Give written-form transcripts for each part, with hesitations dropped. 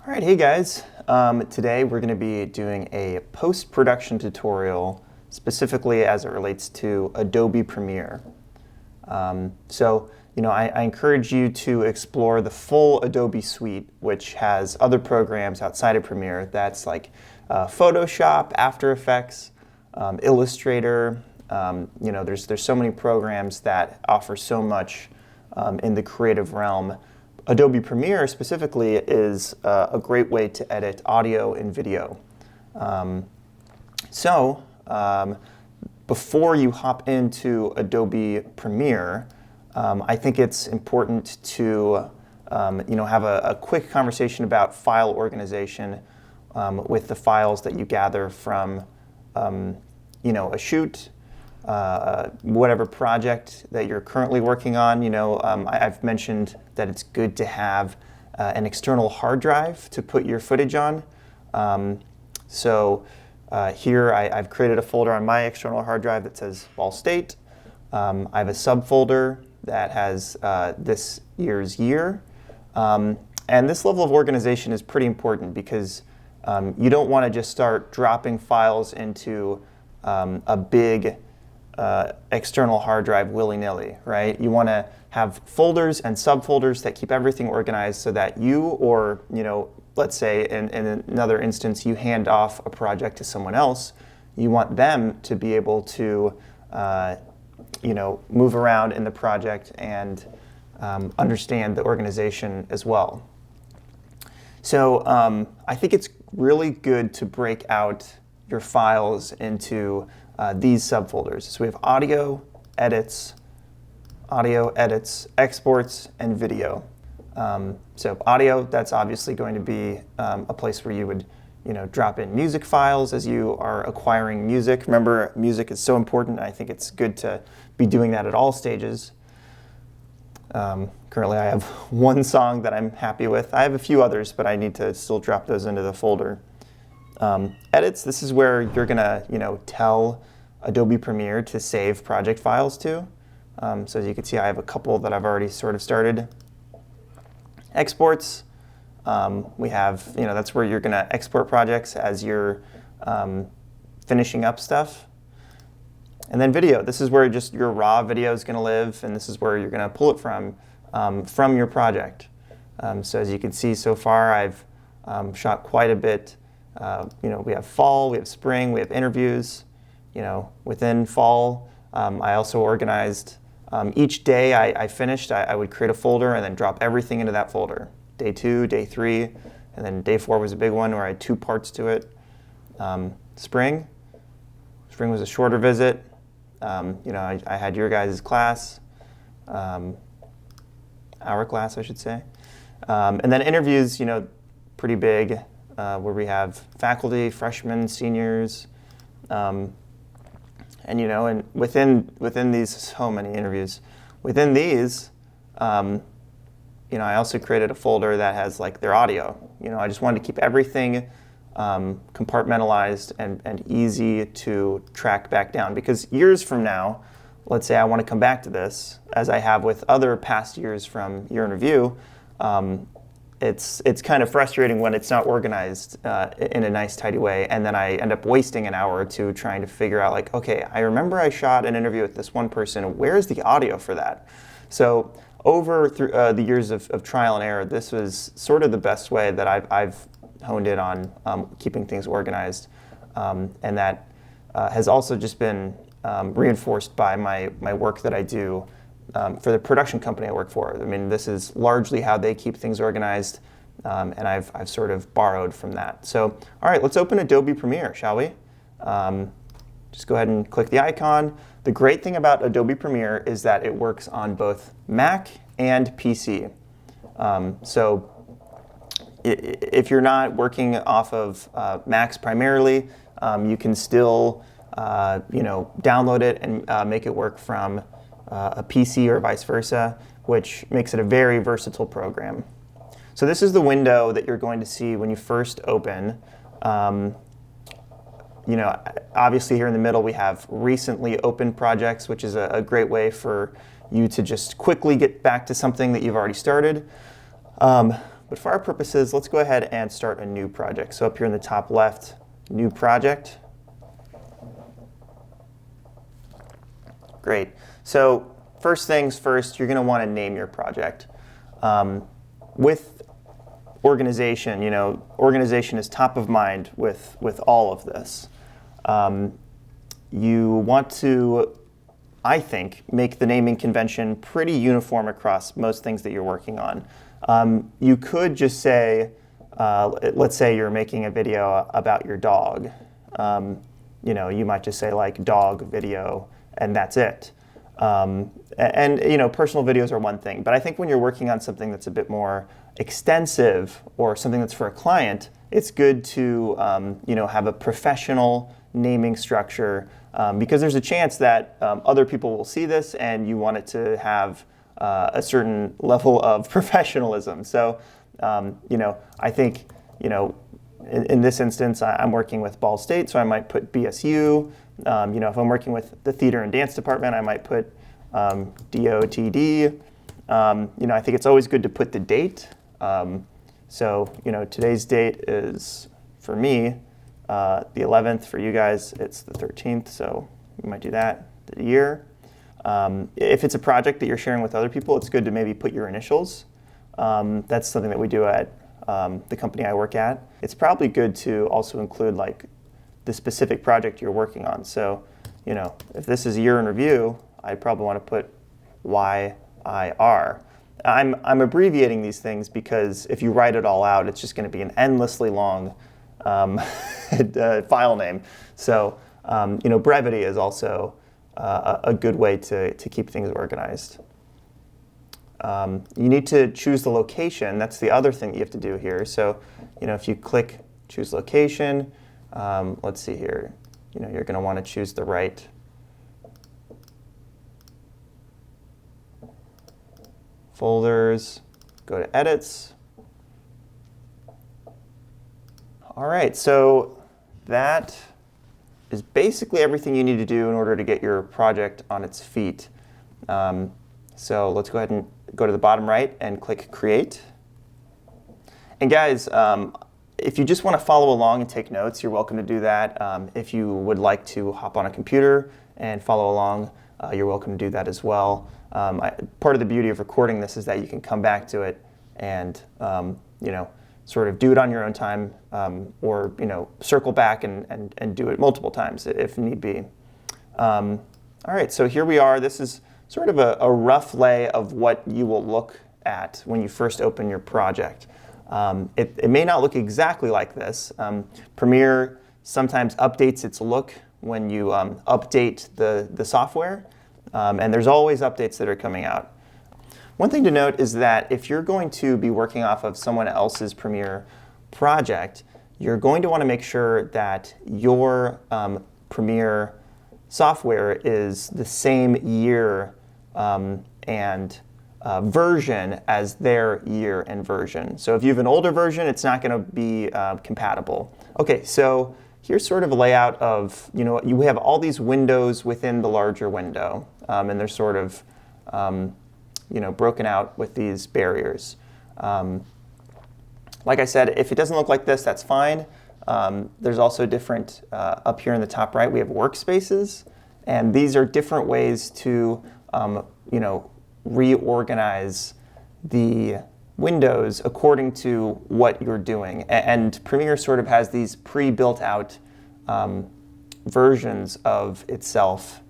All right, hey guys. Today we're going to be doing a post-production tutorial specifically as it relates to Adobe Premiere. I encourage you to explore the full Adobe suite, which has other programs outside of Premiere. That's like Photoshop, After Effects, Illustrator. There's so many programs that offer so much in the creative realm. Adobe Premiere specifically is a great way to edit audio and video. Before you hop into Adobe Premiere, I think it's important to have a quick conversation about file organization with the files that you gather from a shoot, whatever project that you're currently working on. I've mentioned that it's good to have an external hard drive to put your footage on. Here I've created a folder on my external hard drive that says Ball State. I have a subfolder that has this year's year. And this level of organization is pretty important because you don't want to just start dropping files into a big external hard drive willy-nilly, right? You want to have folders and subfolders that keep everything organized so that you, or let's say in another instance you hand off a project to someone else, you want them to be able to move around in the project and understand the organization as well. So I think it's really good to break out your files into these subfolders. So we have audio, edits, exports, and video. So audio, that's obviously going to be a place where you would drop in music files as you are acquiring music. Remember, music is so important. I think it's good to be doing that at all stages. Currently I have one song that I'm happy with. I have a few others, but I need to still drop those into the folder. Edits, this is where you're gonna tell Adobe Premiere to save project files to. So as you can see, I have a couple that I've already sort of started. Exports, we have, that's where you're gonna export projects as you're finishing up stuff. And then video, this is where just your raw video is gonna live, and this is where you're gonna pull it from your project. So as you can see so far, I've shot quite a bit. We have fall, we have spring, we have interviews. Within fall, I also organized each day I finished, I would create a folder and then drop everything into that folder. Day 2, day 3, and then day 4 was a big one where I had 2 parts to it. Spring was a shorter visit. I had your guys' class, our class, I should say. And then interviews, pretty big, where we have faculty, freshmen, seniors, and within these, so many interviews. Within these, I also created a folder that has like their audio. I just wanted to keep everything compartmentalized and easy to track back down, because years from now, let's say I want to come back to this, as I have with other past years from Year in Review, it's kind of frustrating when it's not organized in a nice, tidy way, and then I end up wasting an hour or two trying to figure out, like, okay, I remember I shot an interview with this one person. Where's the audio for that? So over the years of trial and error, this was sort of the best way that I've honed in on keeping things organized, and that has also just been reinforced by my work that I do for the production company I work for. I mean, this is largely how they keep things organized, and I've sort of borrowed from that. So, all right, let's open Adobe Premiere, shall we? Just go ahead and click the icon. The great thing about Adobe Premiere is that it works on both Mac and PC. If you're not working off of Macs primarily, you can still download it and make it work from a PC or vice versa, which makes it a very versatile program. So this is the window that you're going to see when you first open. Obviously here in the middle we have recently opened projects, which is a great way for you to just quickly get back to something that you've already started. but for our purposes, let's go ahead and start a new project. So up here in the top left, new project. Great. So first things first, you're going to want to name your project. With organization, organization is top of mind with all of this. You want to, I think, make the naming convention pretty uniform across most things that you're working on. You could just say, let's say you're making a video about your dog. You might just say like dog video, and that's it. Personal videos are one thing, but I think when you're working on something that's a bit more extensive or something that's for a client, it's good to have a professional naming structure because there's a chance that other people will see this and you want it to have a certain level of professionalism. So, I think, in this instance, I'm working with Ball State, so I might put BSU. If I'm working with the theater and dance department, I might put DOTD. I think it's always good to put the date. Today's date is, for me, the 11th. For you guys, it's the 13th, so we might do that, the year. If it's a project that you're sharing with other people, it's good to maybe put your initials. That's something that we do at the company I work at. It's probably good to also include like the specific project you're working on. So, if this is a year in review, I probably want to put YIR. I'm abbreviating these things because if you write it all out, it's just going to be an endlessly long file name. So, brevity is also a good way to keep things organized. You need to choose the location. That's the other thing that you have to do here. So, if you click choose location, let's see here, you're going to want to choose the right folders, go to edits. All right, so that is basically everything you need to do in order to get your project on its feet. So let's go ahead and go to the bottom right and click Create. And guys, if you just want to follow along and take notes, you're welcome to do that. If you would like to hop on a computer and follow along, you're welcome to do that as well. Part of the beauty of recording this is that you can come back to it and sort of do it on your own time, or circle back and do it multiple times if need be. All right, so here we are. This is sort of a rough lay of what you will look at when you first open your project. It may not look exactly like this. Premiere sometimes updates its look when you update the software, and there's always updates that are coming out. One thing to note is that if you're going to be working off of someone else's Premiere project, you're going to want to make sure that your Premiere software is the same year and version as their year and version. So if you have an older version, it's not going to be compatible. Okay, so here's sort of a layout of, you have all these windows within the larger window, and they're sort of broken out with these barriers. Like I said, if it doesn't look like this, that's fine. There's also different, up here in the top right, we have workspaces, and these are different ways to, reorganize the windows according to what you're doing. And Premiere sort of has these pre-built out versions of itself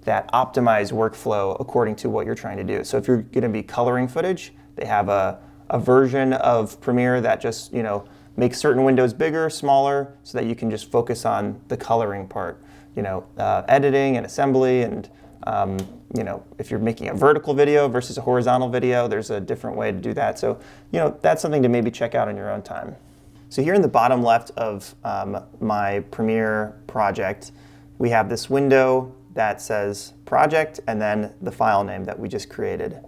that optimize workflow according to what you're trying to do. So if you're going to be coloring footage, they have a version of Premiere that just makes certain windows bigger, smaller, so that you can just focus on the coloring part. Editing and assembly, and if you're making a vertical video versus a horizontal video, there's a different way to do that. So that's something to maybe check out on your own time. So here in the bottom left of my Premiere project, we have this window that says project and then the file name that we just created.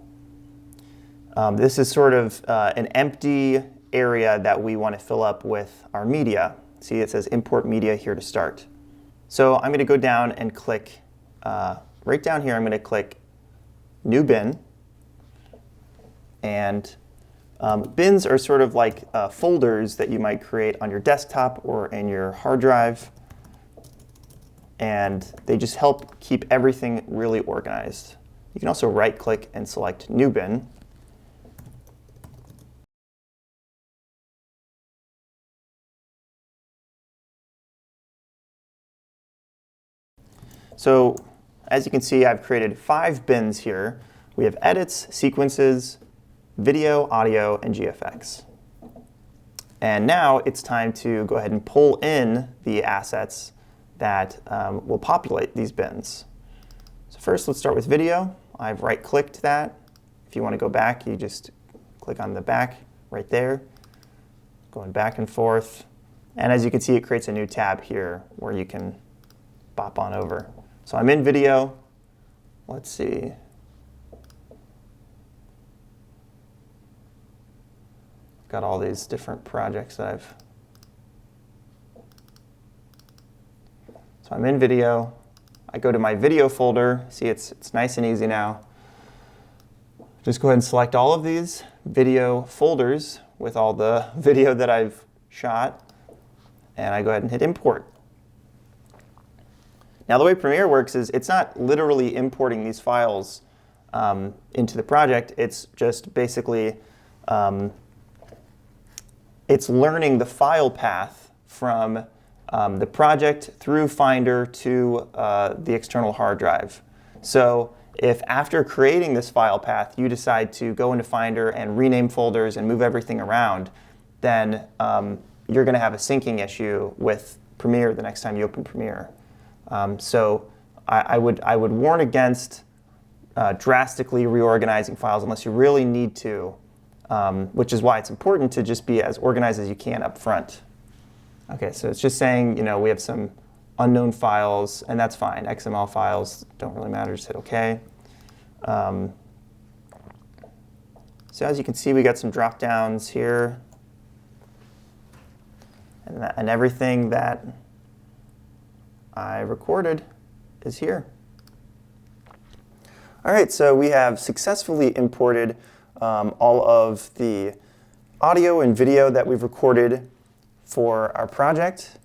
This is sort of an empty area that we want to fill up with our media. See, it says import media here to start. So I'm going to go down and click, right down here, I'm going to click new bin. And Bins are sort of like folders that you might create on your desktop or in your hard drive. And they just help keep everything really organized. You can also right-click and select New Bin. So as you can see, I've created 5 bins here. We have edits, sequences, video, audio, and GFX. And now it's time to go ahead and pull in the assets that will populate these bins. So first, let's start with video. I've right-clicked that. If you want to go back, you just click on the back right there, going back and forth. And as you can see, it creates a new tab here where you can bop on over. So I'm in video. Let's see. Got all these different projects that So I'm in video. I go to my video folder. See, it's nice and easy now. Just go ahead and select all of these video folders with all the video that I've shot. And I go ahead and hit import. Now the way Premiere works is it's not literally importing these files into the project. It's just basically it's learning the file path from the project through Finder to the external hard drive. So if after creating this file path you decide to go into Finder and rename folders and move everything around, then you're going to have a syncing issue with Premiere the next time you open Premiere. So I would warn against drastically reorganizing files unless you really need to, which is why it's important to just be as organized as you can up front. Okay, so it's just saying, we have some unknown files, and that's fine. XML files don't really matter, just hit OK. So as you can see, we got some drop downs here, and everything that I recorded is here. All right, so we have successfully imported all of the audio and video that we've recorded for our project.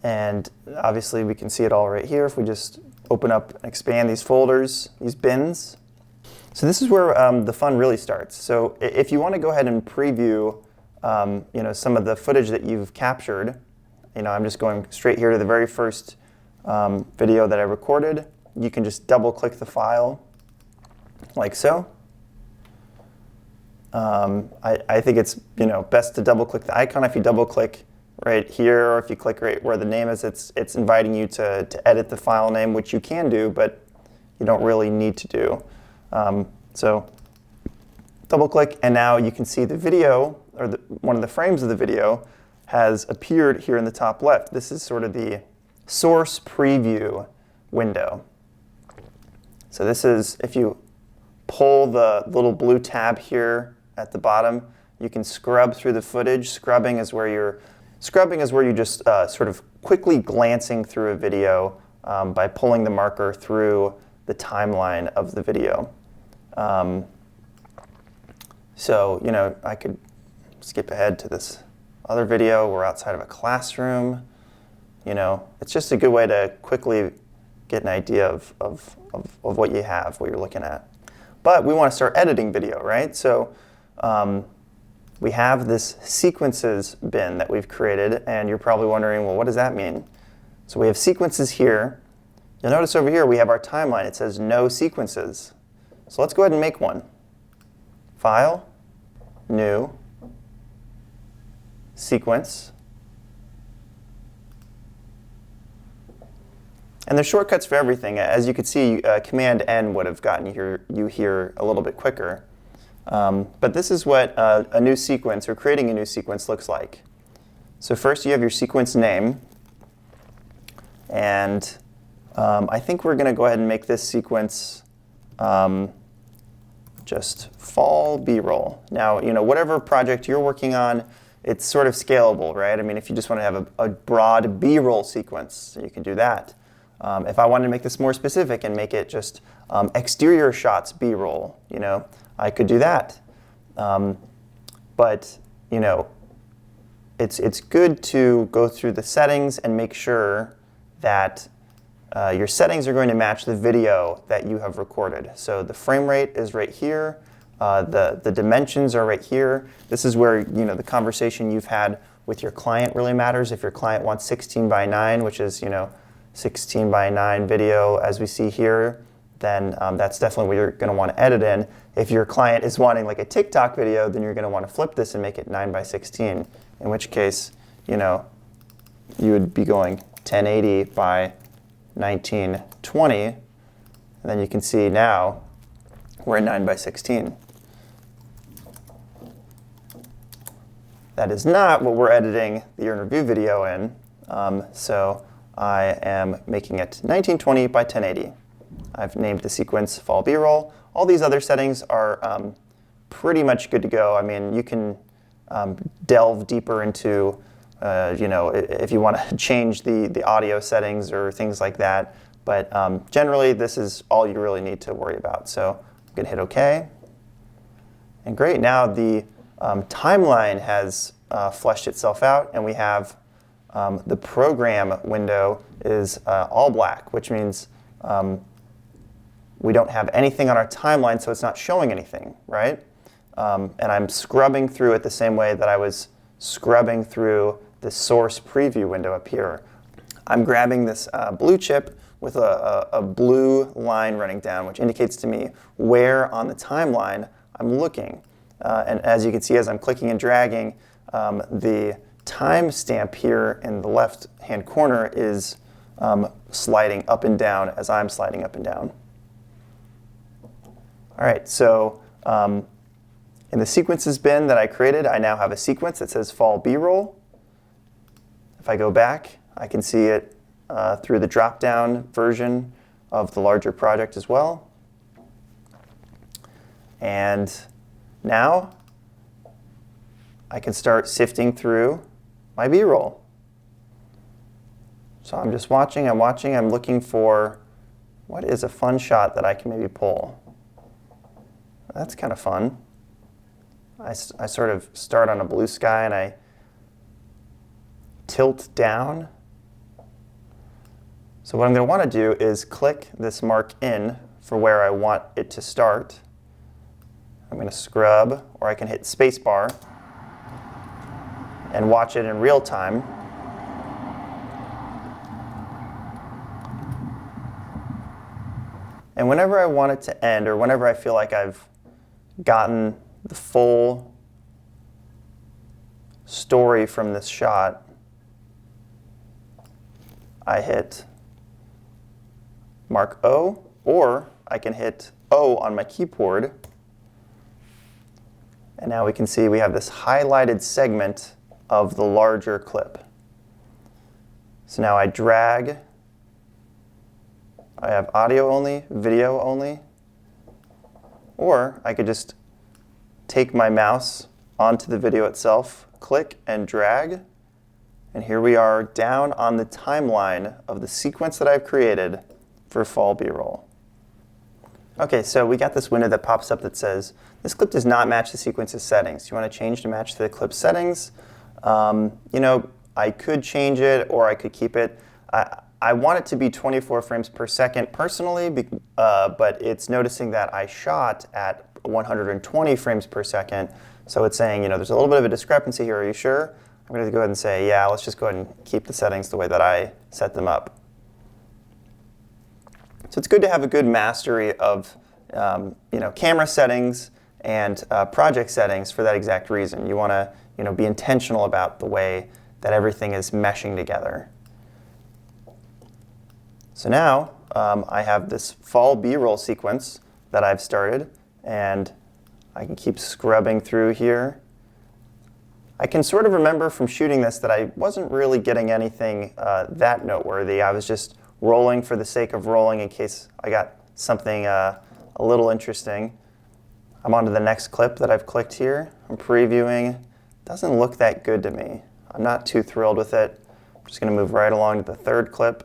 And obviously, we can see it all right here if we just open up and expand these folders, these bins. So this is where the fun really starts. So if you want to go ahead and preview some of the footage that you've captured, I'm just going straight here to the very first video that I recorded. You can just double-click the file like so. I think it's best to double-click the icon. If you double-click right here, or if you click right where the name is, it's inviting you to edit the file name, which you can do, but you don't really need to do. So double-click, and now you can see the video, or one of the frames of the video, has appeared here in the top left. This is sort of the source preview window. So this is, if you pull the little blue tab here at the bottom, you can scrub through the footage. Scrubbing is where you're just sort of quickly glancing through a video by pulling the marker through the timeline of the video. So, I could skip ahead to this other video. We're outside of a classroom. It's just a good way to quickly get an idea of what you have, what you're looking at. But we want to start editing video, right? So we have this sequences bin that we've created, and you're probably wondering, well, what does that mean? So we have sequences here. You'll notice over here we have our timeline. It says no sequences. So let's go ahead and make one. File, new, sequence. And there's shortcuts for everything. As you could see, Command N would have gotten you here a little bit quicker. But this is what a new sequence, or creating a new sequence, looks like. So first you have your sequence name. And I think we're going to go ahead and make this sequence just fall B-roll. Now, whatever project you're working on, it's sort of scalable, right? I mean, if you just want to have a broad B-roll sequence, you can do that. If I wanted to make this more specific and make it just exterior shots B-roll, I could do that. but you know, it's good to go through the settings and make sure that your settings are going to match the video that you have recorded. So the frame rate is right here. The dimensions are right here. This is where the conversation you've had with your client really matters. If your client wants 16 by 9, which is 16 by 9 video as we see here, then that's definitely what you're going to want to edit in. If your client is wanting like a TikTok video, then you're going to want to flip this and make it 9 by 16. In which case, you would be going 1080 by 1920, and then you can see now we're at 9 by 16. That is not what we're editing the year in review video in, so I am making it 1920 by 1080. I've named the sequence Fall B-roll. All these other settings are pretty much good to go. I mean, you can delve deeper into, if you want to change the audio settings or things like that. But generally, this is all you really need to worry about. So I'm going to hit OK. And great, now the timeline has fleshed itself out, and we have the program window is all black, which means we don't have anything on our timeline, so it's not showing anything, right? And I'm scrubbing through it the same way that I was scrubbing through the source preview window up here. I'm grabbing this blue chip with a blue line running down, which indicates to me where on the timeline I'm looking. And as you can see, as I'm clicking and dragging, the timestamp here in the left-hand corner is sliding up and down as I'm sliding up and down. All right, so in the sequences bin that I created, I now have a sequence that says Fall B-roll. If I go back, I can see it through the drop-down version of the larger project as well. And now I can start sifting through my B-roll. So I'm just watching, I'm looking for what is a fun shot that I can maybe pull. That's kind of fun. I sort of start on a blue sky and I tilt down. So what I'm going to want to do is click this mark in for where I want it to start. I'm going to scrub, or I can hit spacebar and watch it in real time. And whenever I want it to end, or whenever I feel like I've gotten the full story from this shot, I hit mark O, or I can hit O on my keyboard. And now we can see we have this highlighted segment of the larger clip. So now I drag. I have audio only, video only, or I could just take my mouse onto the video itself, click and drag, and here we are down on the timeline of the sequence that I've created for Fall B-roll. Okay, so we got this window that pops up that says, this clip does not match the sequence's settings. You want to change to match the clip settings? I could change it, or I could keep it. I want it to be 24 frames per second personally, but it's noticing that I shot at 120 frames per second. So it's saying, there's a little bit of a discrepancy here. Are you sure? I'm going to go ahead and say, yeah, let's just go ahead and keep the settings the way that I set them up. So it's good to have a good mastery of camera settings and project settings for that exact reason. You want to be intentional about the way that everything is meshing together. So now I have this Fall B-roll sequence that I've started, and I can keep scrubbing through here. I can sort of remember from shooting this that I wasn't really getting anything that noteworthy. I was just rolling for the sake of rolling in case I got something a little interesting. I'm on to the next clip that I've clicked here. I'm previewing. Doesn't look that good to me. I'm not too thrilled with it. I'm just going to move right along to the third clip.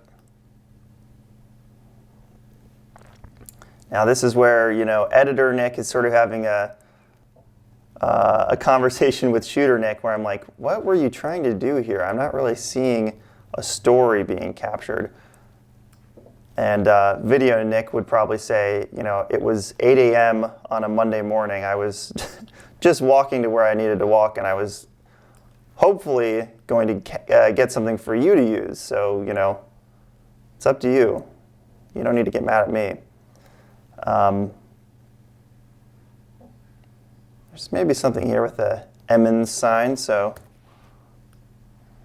Now this is where, editor Nick is sort of having a a conversation with Shooter Nick where I'm like, what were you trying to do here? I'm not really seeing a story being captured. And Video Nick would probably say, it was 8 a.m. on a Monday morning. I was just walking to where I needed to walk, and I was hopefully going to get something for you to use. So, it's up to you. You don't need to get mad at me. There's maybe something here with the Emmons sign, so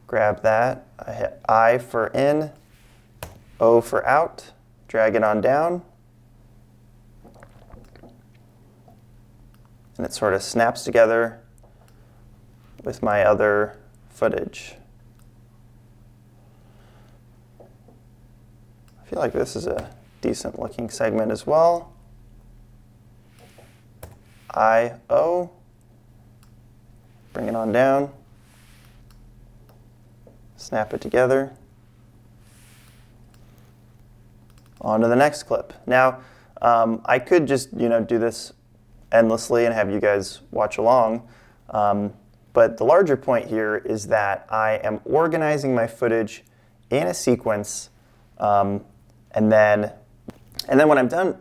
grab that. I hit I for in, O for out, drag it on down, and it sort of snaps together with my other footage. I feel like this is a decent looking segment as well. I, O, bring it on down, snap it together. On to the next clip. Now, I could just do this endlessly and have you guys watch along, but the larger point here is that I am organizing my footage in a sequence, and then when I'm done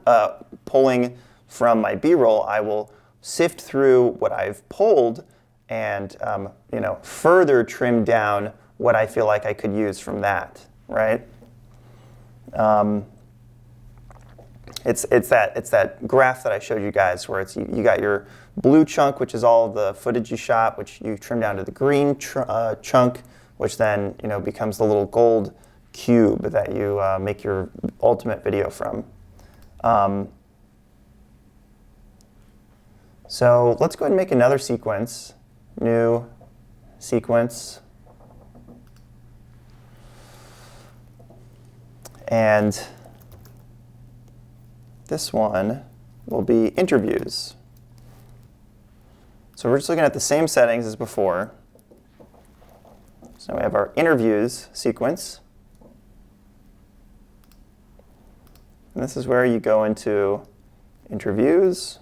pulling from my B-roll, I will sift through what I've pulled and further trim down what I feel like I could use from that, right? It's that graph that I showed you guys where you got your blue chunk, which is all the footage you shot, which you trim down to the green chunk, which then becomes the little gold cube that you make your ultimate video from. So let's go ahead and make another sequence. New sequence. And this one will be interviews. So we're just looking at the same settings as before. So we have our interviews sequence. And this is where you go into interviews.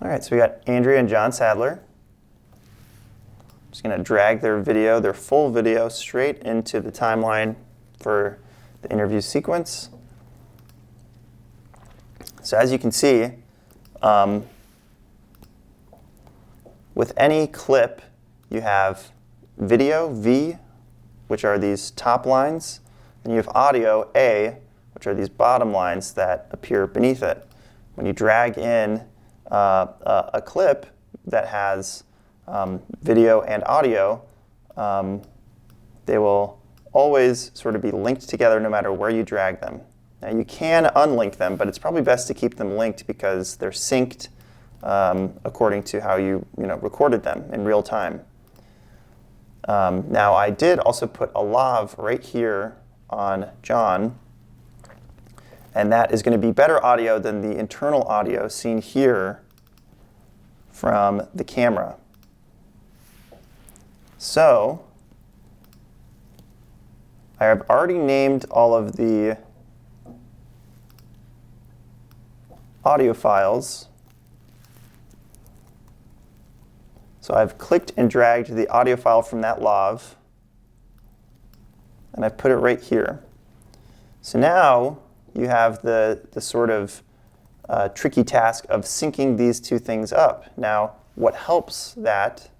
All right, so we got Andrea and John Sadler. I'm just going to drag their full video, straight into the timeline for the interview sequence. So as you can see, with any clip, you have video, V, which are these top lines, and you have audio, A, which are these bottom lines that appear beneath it. When you drag in a clip that has video and audio, they will always sort of be linked together no matter where you drag them. Now you can unlink them, but it's probably best to keep them linked because they're synced according to how you recorded them in real time. Now I did also put a lav right here on John, and that is going to be better audio than the internal audio seen here from the camera. So I have already named all of the audio files. So I've clicked and dragged the audio file from that lav, and I've put it right here. So now you have the sort of tricky task of syncing these two things up. Now, what helps that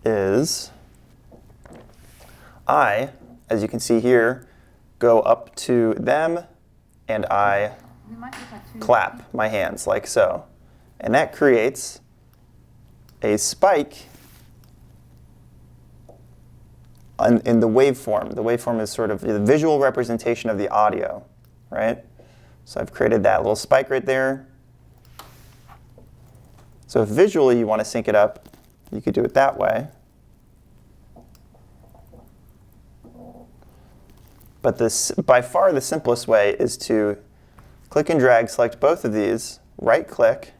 is I, as you can see here, go up to them and I clap my hands like so. And that creates a spike in the waveform. The waveform is sort of the visual representation of the audio, right? So I've created that little spike right there. So if visually you want to sync it up, you could do it that way. But this, by far the simplest way is to click and drag, select both of these, right click,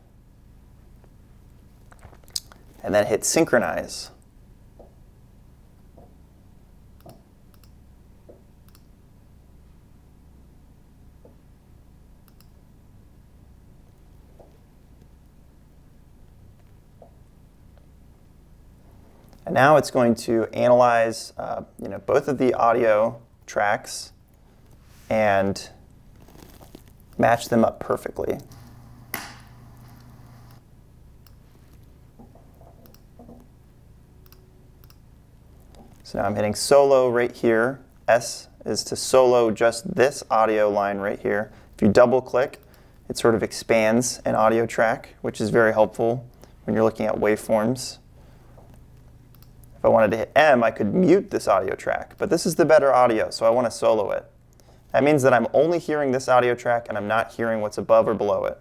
and then hit synchronize. And now it's going to analyze both of the audio tracks and match them up perfectly. So now I'm hitting solo right here. S is to solo just this audio line right here. If you double click, it sort of expands an audio track, which is very helpful when you're looking at waveforms. If I wanted to hit M, I could mute this audio track, but this is the better audio, so I want to solo it. That means that I'm only hearing this audio track and I'm not hearing what's above or below it.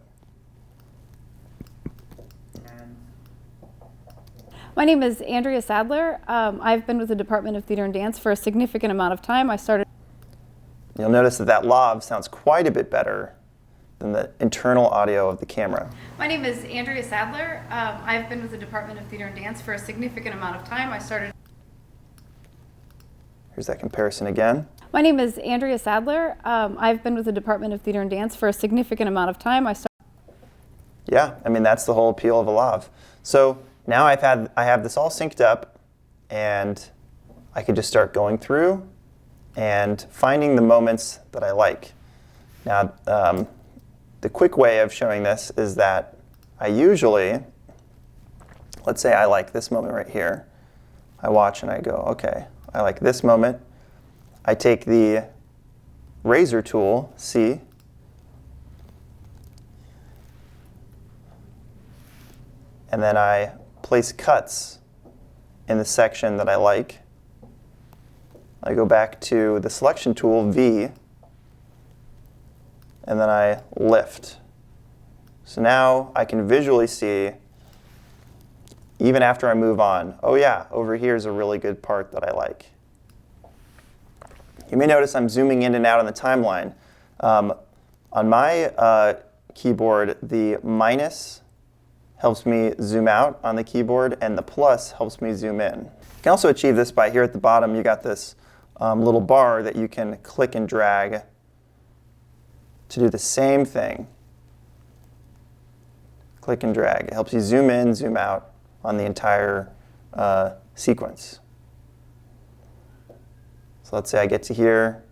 My name is Andrea Sadler. I've been with the Department of Theater and Dance for a significant amount of time. You'll notice that that lav sounds quite a bit better than the internal audio of the camera. My name is Andrea Sadler. I've been with the Department of Theater and Dance for a significant amount of time. Here's that comparison again. My name is Andrea Sadler. I've been with the Department of Theater and Dance for a significant amount of time. Yeah, I mean, that's the whole appeal of a lav. So now I have this all synced up, and I could just start going through and finding the moments that I like. Now, the quick way of showing this is that I usually, let's say I like this moment right here. I watch and I go, okay, I like this moment. I take the razor tool, C, and then I place cuts in the section that I like. I go back to the selection tool, V, and then I lift. So now I can visually see, even after I move on, oh yeah, over here is a really good part that I like. You may notice I'm zooming in and out on the timeline. On my keyboard, the minus helps me zoom out on the keyboard, and the plus helps me zoom in. You can also achieve this by here at the bottom, you got this little bar that you can click and drag to do the same thing. Click and drag. It helps you zoom in, zoom out on the entire sequence. So let's say I get to here.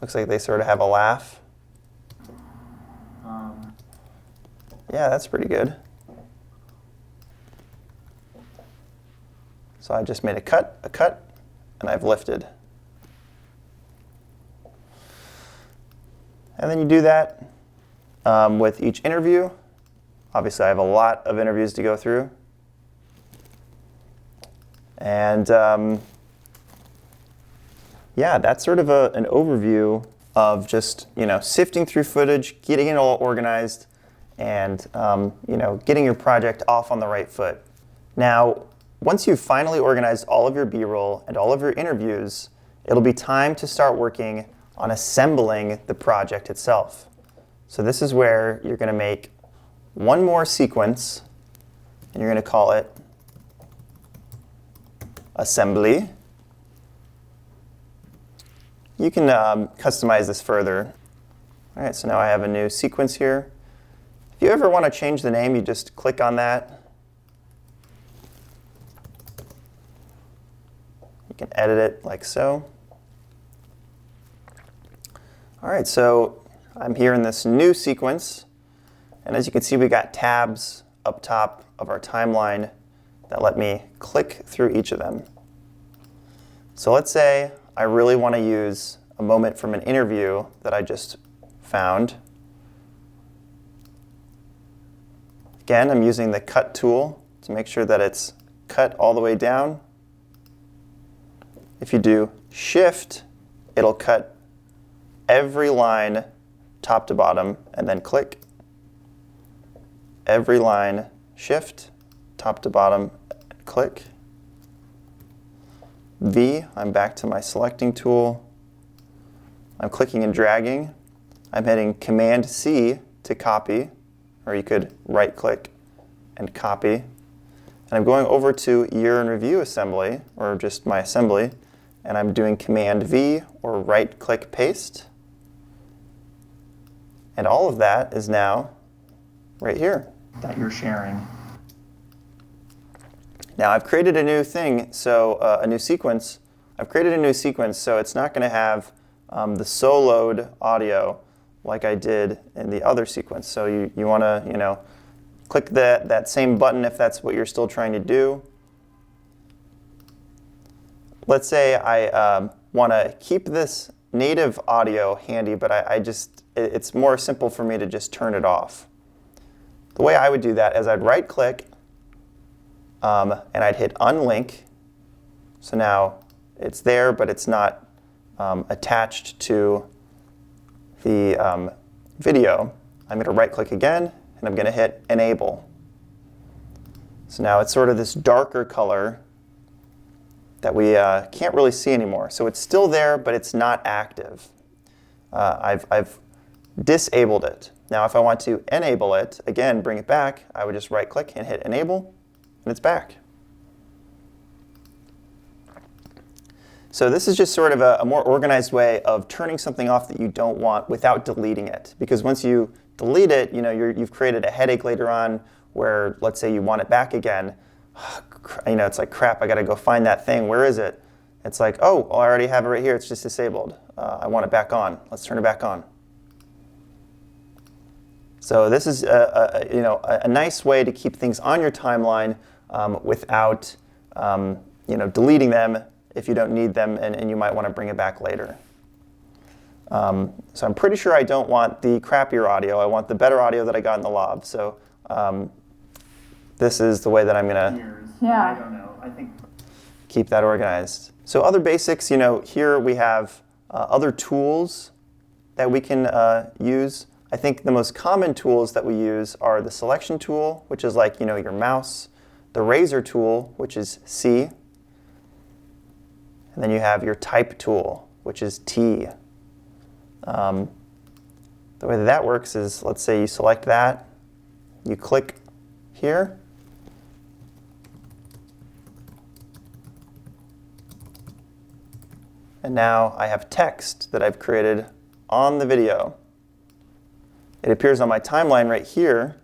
Looks like they sort of have a laugh. Yeah, that's pretty good. So I just made a cut, and I've lifted. And then you do that with each interview. Obviously, I have a lot of interviews to go through. And yeah, that's sort of an overview of just sifting through footage, getting it all organized, and getting your project off on the right foot. Now, once you've finally organized all of your B-roll and all of your interviews, it'll be time to start working on assembling the project itself. So this is where you're going to make one more sequence, and you're going to call it assembly. You can customize this further. All right, so now I have a new sequence here. If you ever want to change the name, you just click on that. You can edit it like so. All right, so I'm here in this new sequence. And as you can see, we got tabs up top of our timeline that let me click through each of them. So let's say I really want to use a moment from an interview that I just found. Again, I'm using the cut tool to make sure that it's cut all the way down. If you do Shift, it'll cut every line top to bottom, and then click. Every line, Shift, top to bottom, click. V, I'm back to my selecting tool. I'm clicking and dragging. I'm hitting Command C to copy, or you could right click and copy. And I'm going over to Year in Review Assembly, or just my assembly, and I'm doing Command V or right click paste. And all of that is now right here that you're sharing. Now I've created a new thing, so a new sequence. I've created a new sequence, so it's not going to have the soloed audio like I did in the other sequence. So you want to, click that same button if that's what you're still trying to do. Let's say I want to keep this native audio handy, but it's more simple for me to just turn it off. The way I would do that is I'd right-click and I'd hit unlink. So now it's there, but it's not attached to the video. I'm going to right-click again, and I'm going to hit enable. So now it's sort of this darker color that we can't really see anymore. So it's still there, but it's not active. I've disabled it. Now if I want to enable it, again, bring it back, I would just right-click and hit enable, and it's back. So this is just sort of a more organized way of turning something off that you don't want without deleting it. Because once you delete it, you've created a headache later on where, let's say you want it back again. It's like, crap, I got to go find that thing. Where is it? It's like, oh, well, I already have it right here. It's just disabled. I want it back on. Let's turn it back on. So this is a nice way to keep things on your timeline without deleting them if you don't need them and you might want to bring it back later. So I'm pretty sure I don't want the crappier audio. I want the better audio that I got in the lob. So this is the way that I'm going to Yeah. I don't know. I think keep that organized. So other basics, here we have other tools that we can use. I think the most common tools that we use are the selection tool, which is like, your mouse, the razor tool, which is C, and then you have your type tool, which is T. The way that works is, let's say you select that, you click here, and now I have text that I've created on the video. It appears on my timeline right here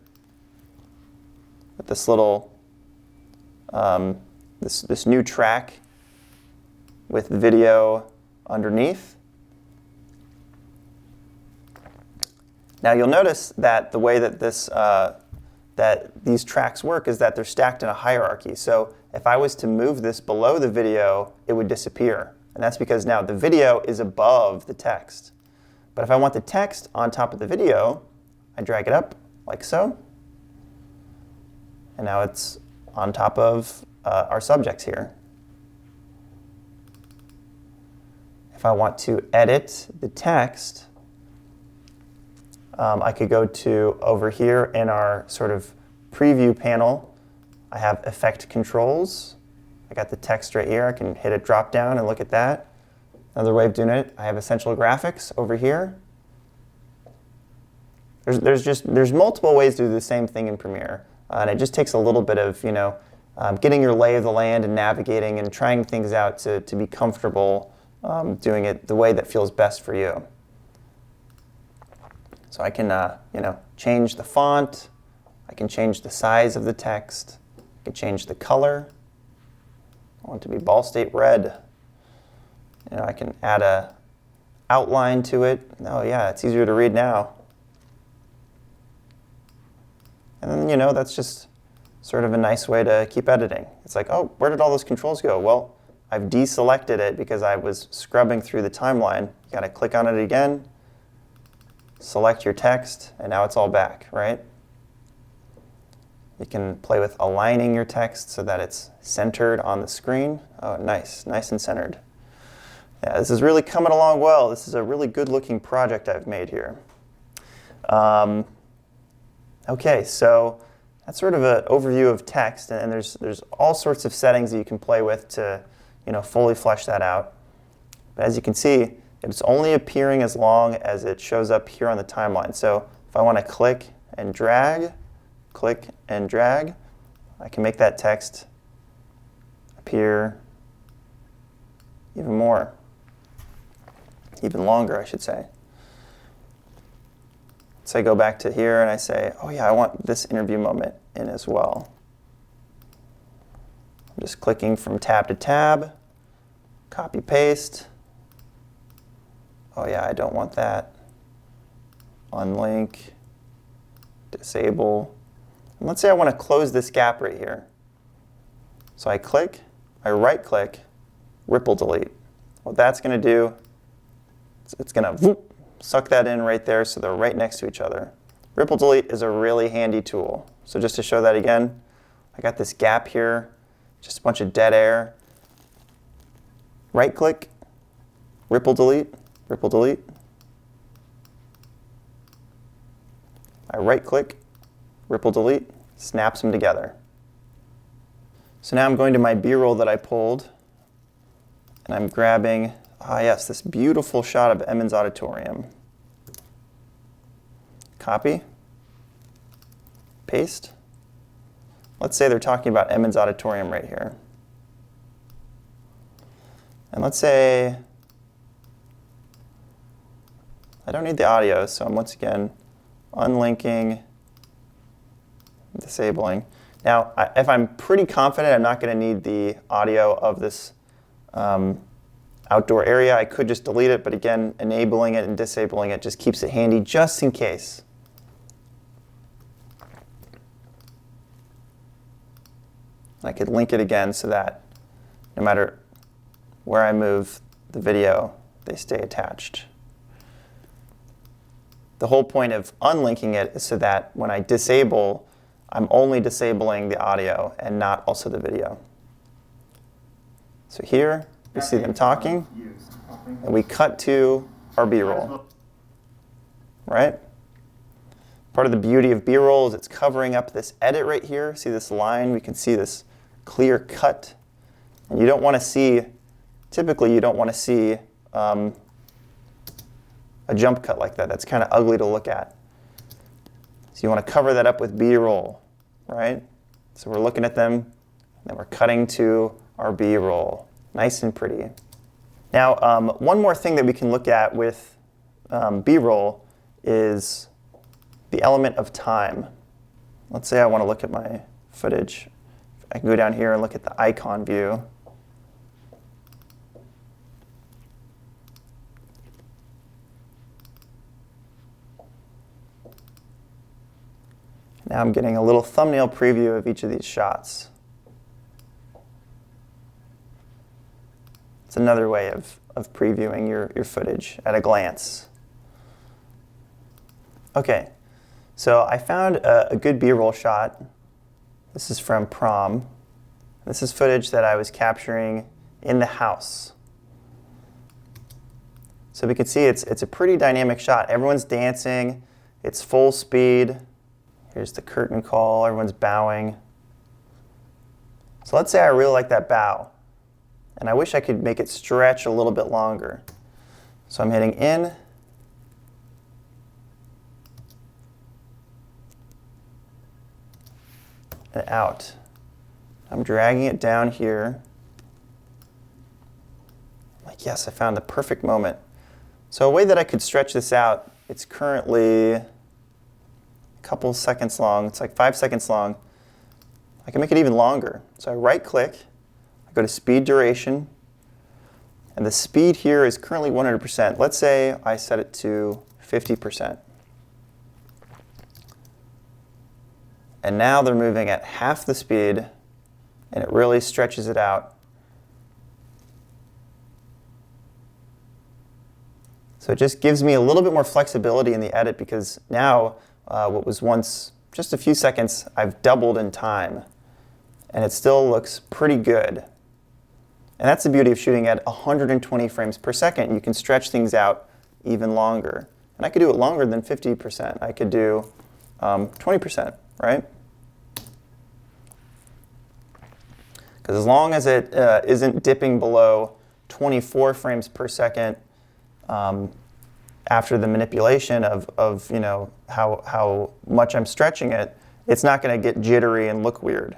with this little, this new track with video underneath. Now you'll notice that the way that that these tracks work is that they're stacked in a hierarchy. So if I was to move this below the video, it would disappear. And that's because now the video is above the text. But if I want the text on top of the video, I drag it up like so. And now it's on top of our subjects here. If I want to edit the text, I could go to over here in our sort of preview panel. I have effect controls. I got the text right here. I can hit a drop down and look at that. Another way of doing it, I have essential graphics over here. There's multiple ways to do the same thing in Premiere, and it just takes a little bit of getting your lay of the land and navigating and trying things out to be comfortable doing it the way that feels best for you. So I can change the font, I can change the size of the text, I can change the color. I want it to be Ball State red. I can add a outline to it. Oh yeah, it's easier to read now. And then that's just sort of a nice way to keep editing. It's like, oh, where did all those controls go? Well, I've deselected it because I was scrubbing through the timeline. You gotta click on it again, select your text, and now it's all back, right? You can play with aligning your text so that it's centered on the screen. Oh, nice and centered. Yeah, this is really coming along well. This is a really good looking project I've made here. Okay, so that's sort of an overview of text, and there's all sorts of settings that you can play with to fully flesh that out. But as you can see, it's only appearing as long as it shows up here on the timeline. So if I want to click and drag, I can make that text appear even more, even longer, I should say. So I go back to here and I say, oh yeah, I want this interview moment in as well. I'm just clicking from tab to tab, copy paste. Oh yeah, I don't want that. Unlink, disable. And let's say I want to close this gap right here. So I click, I right click, ripple delete. What that's going to do, it's going to suck that in right there so they're right next to each other. Ripple delete is a really handy tool. So just to show that again, I got this gap here, just a bunch of dead air. Right click, ripple delete, ripple delete. I right click, ripple delete, snaps them together. So now I'm going to my B-roll that I pulled, and I'm grabbing, yes, this beautiful shot of Emmons Auditorium. Copy, paste. Let's say they're talking about Emmons Auditorium right here. And let's say I don't need the audio, so I'm once again unlinking, disabling. Now, if I'm pretty confident I'm not going to need the audio of this outdoor area, I could just delete it, but again, enabling it and disabling it just keeps it handy just in case. I could link it again so that no matter where I move the video, they stay attached. The whole point of unlinking it is so that when I disable, I'm only disabling the audio and not also the video. So here, we see them talking, and we cut to our B-roll, right? Part of the beauty of B-roll is it's covering up this edit right here. See this line? We can see this clear cut. And you don't want to see, typically you don't want to see a jump cut like that. That's kind of ugly to look at. So you want to cover that up with B-roll, right? So we're looking at them, and then we're cutting to our B-roll. Nice and pretty. Now, one more thing that we can look at with B-roll is the element of time. Let's say I want to look at my footage. I can go down here and look at the icon view. Now I'm getting a little thumbnail preview of each of these shots. It's another way of previewing your footage at a glance. Okay, so I found a good B-roll shot. This is from prom. This is footage that I was capturing in the house. So we can see it's a pretty dynamic shot. Everyone's dancing. It's full speed. Here's the curtain call. Everyone's bowing. So let's say I really like that bow, and I wish I could make it stretch a little bit longer. So I'm hitting in, and out. I'm dragging it down here. Like, yes, I found the perfect moment. So a way that I could stretch this out, it's currently a couple seconds long. It's like 5 seconds long. I can make it even longer. So I right click, I go to speed duration, and the speed here is currently 100%. Let's say I set it to 50%. And now they're moving at half the speed, and it really stretches it out. So it just gives me a little bit more flexibility in the edit, because now what was once just a few seconds, I've doubled in time, and it still looks pretty good. And that's the beauty of shooting at 120 frames per second. You can stretch things out even longer. And I could do it longer than 50%. I could do 20%, right? Because as long as it isn't dipping below 24 frames per second after the manipulation of you know how much I'm stretching it, it's not going to get jittery and look weird.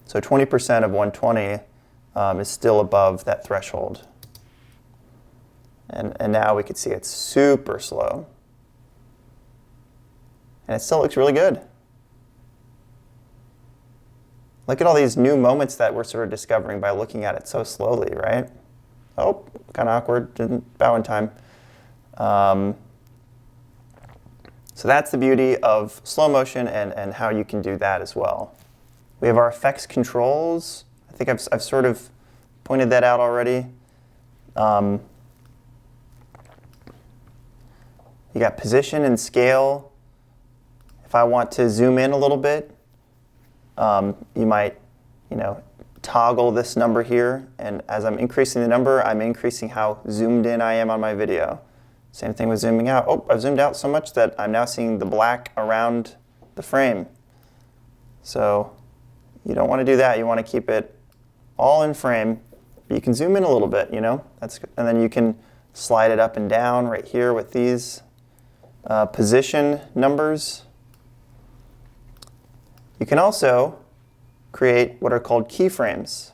So 20% of 120 is still above that threshold. And now we can see it's super slow. And it still looks really good. Look at all these new moments that we're sort of discovering by looking at it so slowly, right? Oh, kind of awkward, didn't bow in time. So that's the beauty of slow motion and how you can do that as well. We have our effects controls. I think I've sort of pointed that out already. You got position and scale. If I want to zoom in a little bit, you might, toggle this number here, and as I'm increasing the number, I'm increasing how zoomed in I am on my video. Same thing with zooming out. Oh, I've zoomed out so much that I'm now seeing the black around the frame. So you don't want to do that. You want to keep it all in frame, but you can zoom in a little bit, That's good. And then you can slide it up and down right here with these position numbers. You can also create what are called keyframes.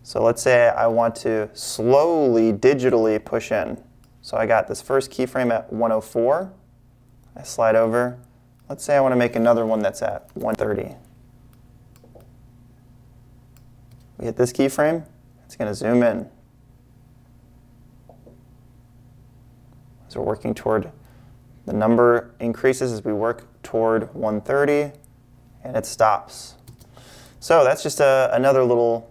So let's say I want to slowly digitally push in. So I got this first keyframe at 104. I slide over. Let's say I want to make another one that's at 130. We hit this keyframe, it's going to zoom in. So we're working toward, the number increases as we work toward 130, and it stops. So that's just another little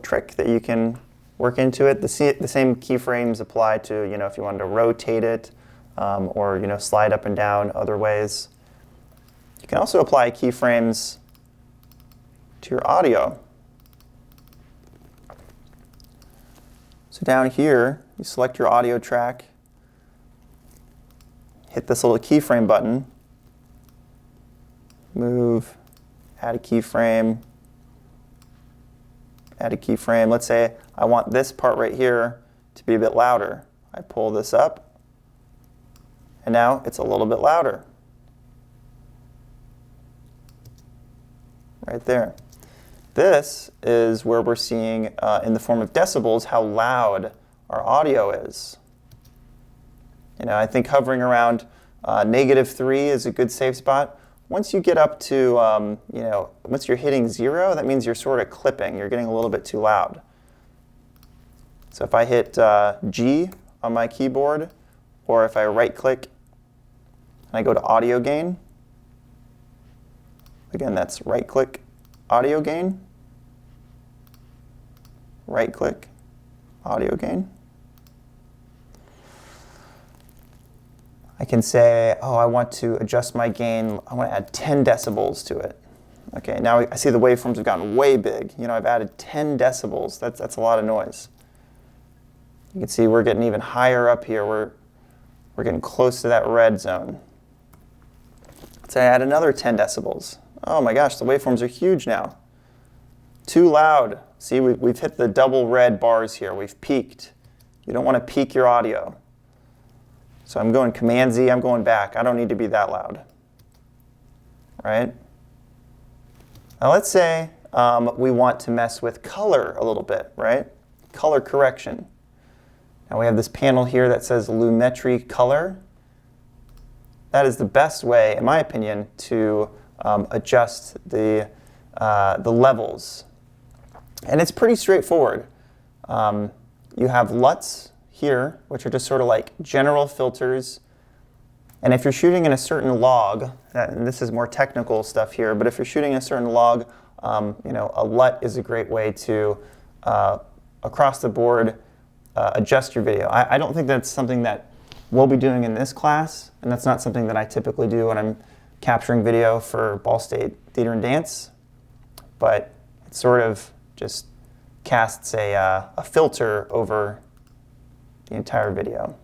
trick that you can work into it. The same keyframes apply to, if you wanted to rotate it or, slide up and down other ways. You can also apply keyframes to your audio. So down here, you select your audio track, hit this little keyframe button, move, add a keyframe, add a keyframe. Let's say I want this part right here to be a bit louder. I pull this up, and now it's a little bit louder. Right there. This is where we're seeing, in the form of decibels, how loud our audio is. I think hovering around -3 is a good safe spot. Once you get up to, once you're hitting 0, that means you're sort of clipping. You're getting a little bit too loud. So if I hit G on my keyboard, or if I right-click and I go to audio gain, again, that's right-click, audio gain, right-click, audio gain. I can say, oh, I want to adjust my gain. I want to add 10 decibels to it. Okay, now I see the waveforms have gotten way big. I've added 10 decibels. That's a lot of noise. You can see we're getting even higher up here. We're getting close to that red zone. Let's say I add another 10 decibels. Oh my gosh, the waveforms are huge now. Too loud. See, we've hit the double red bars here. We've peaked. You don't want to peak your audio. So I'm going Command Z, I'm going back. I don't need to be that loud. Right? Now let's say we want to mess with color a little bit, right? Color correction. Now we have this panel here that says Lumetri Color. That is the best way, in my opinion, to adjust the levels. And it's pretty straightforward. You have LUTs here, which are just sort of like general filters. And if you're shooting in a certain log, and this is more technical stuff here, but if you're shooting in a certain log, a LUT is a great way to, across the board, adjust your video. I don't think that's something that we'll be doing in this class, and that's not something that I typically do when I'm capturing video for Ball State Theater and Dance, but it sort of just casts a filter over the entire video.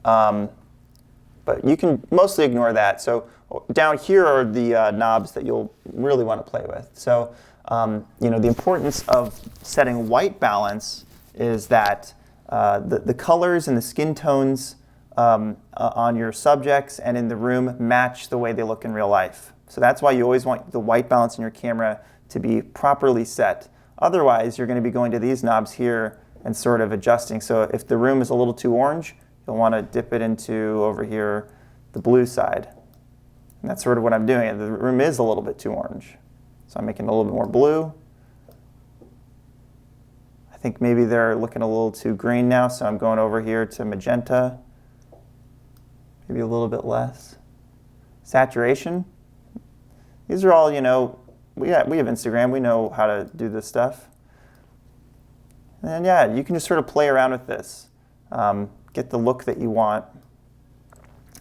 But you can mostly ignore that. So down here are the knobs that you'll really want to play with. So the importance of setting white balance is that the colors and the skin tones on your subjects and in the room match the way they look in real life. So that's why you always want the white balance in your camera to be properly set. Otherwise, you're going to be going to these knobs here and sort of adjusting. So if the room is a little too orange, you'll want to dip it into, over here, the blue side. And that's sort of what I'm doing. The room is a little bit too orange. So I'm making it a little bit more blue. I think maybe they're looking a little too green now, so I'm going over here to magenta. Maybe a little bit less. Saturation. These are all, we have Instagram. We know how to do this stuff. And then, yeah, you can just sort of play around with this. Get the look that you want.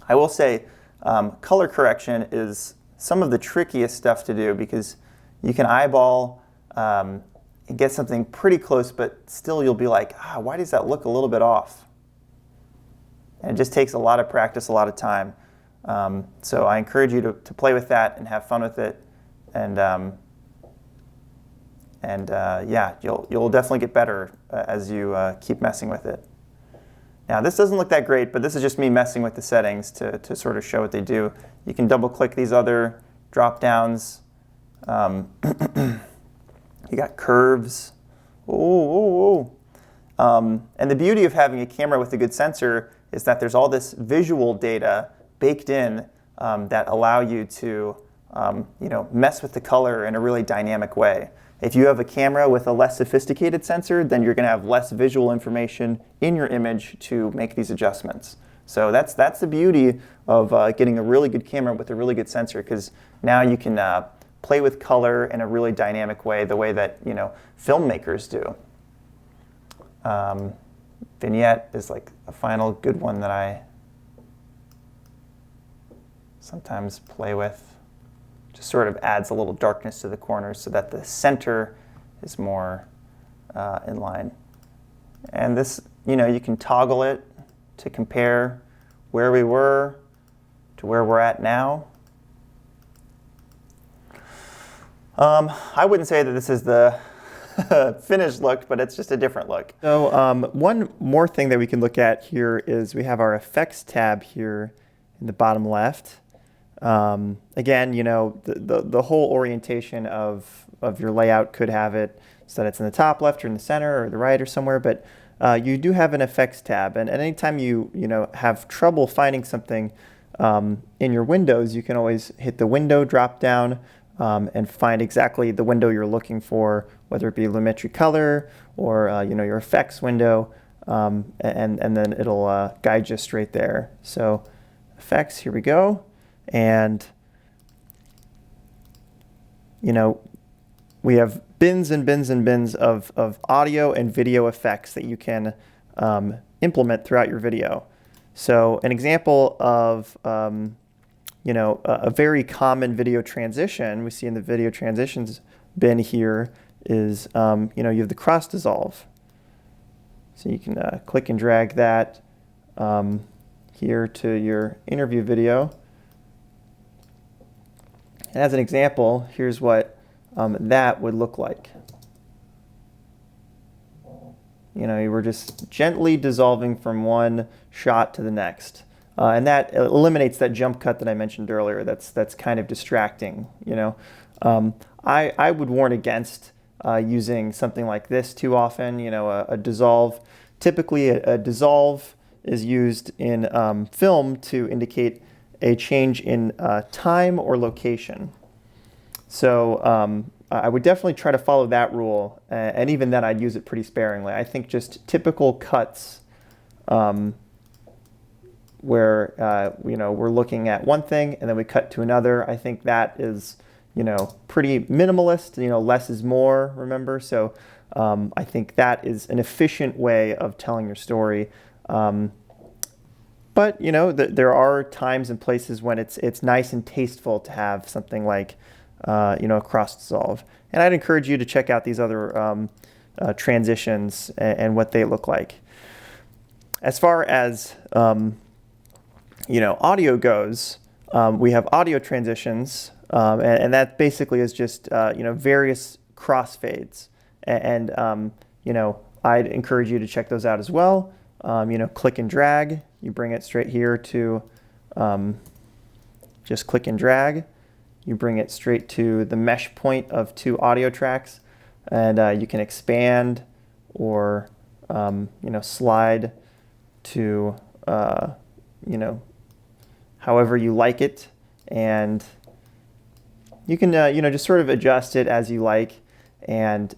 I will say color correction is some of the trickiest stuff to do because you can eyeball and get something pretty close, but still you'll be like, why does that look a little bit off? And it just takes a lot of practice, a lot of time. So I encourage you to play with that and have fun with it. And yeah, you'll definitely get better as you keep messing with it. Now this doesn't look that great, but this is just me messing with the settings to sort of show what they do. You can double click these other drop downs. You got curves. And the beauty of having a camera with a good sensor is that there's all this visual data baked in that allow you to mess with the color in a really dynamic way. If you have a camera with a less sophisticated sensor, then you're going to have less visual information in your image to make these adjustments. So that's the beauty of getting a really good camera with a really good sensor, because now you can play with color in a really dynamic way, the way that filmmakers do. Vignette is like a final good one that I sometimes play with. Just sort of adds a little darkness to the corners so that the center is more in line. And this, you can toggle it to compare where we were to where we're at now. I wouldn't say that this is the finished look, but it's just a different look. So one more thing that we can look at here is we have our effects tab here in the bottom left. Again, the whole orientation of your layout could have it so that it's in the top left or in the center or the right or somewhere, but you do have an effects tab, and anytime you have trouble finding something in your windows, you can always hit the window drop down and find exactly the window you're looking for, whether it be Lumetri Color or your effects window, and then it'll guide you straight there. So effects, here we go. And we have bins and bins and bins of audio and video effects that you can implement throughout your video. So an example of a very common video transition we see in the video transitions bin here is you have the cross dissolve. So you can click and drag that here to your interview video. And as an example, here's what that would look like. You were just gently dissolving from one shot to the next. And that eliminates that jump cut that I mentioned earlier. That's kind of distracting. I would warn against using something like this too often. A dissolve. Typically, a dissolve is used in film to indicate a change in time or location. So I would definitely try to follow that rule, and even then I'd use it pretty sparingly. I think just typical cuts where we're looking at one thing and then we cut to another, I think that is pretty minimalist. Less is more, remember? So I think that is an efficient way of telling your story. But there are times and places when it's nice and tasteful to have something like a cross dissolve. And I'd encourage you to check out these other transitions and what they look like. As far as audio goes, we have audio transitions, and that basically is just various crossfades. And I'd encourage you to check those out as well. Click and drag. You bring it straight here to just click and drag. You bring it straight to the mesh point of two audio tracks, and you can expand or slide to however you like it. and you can just sort of adjust it as you like, and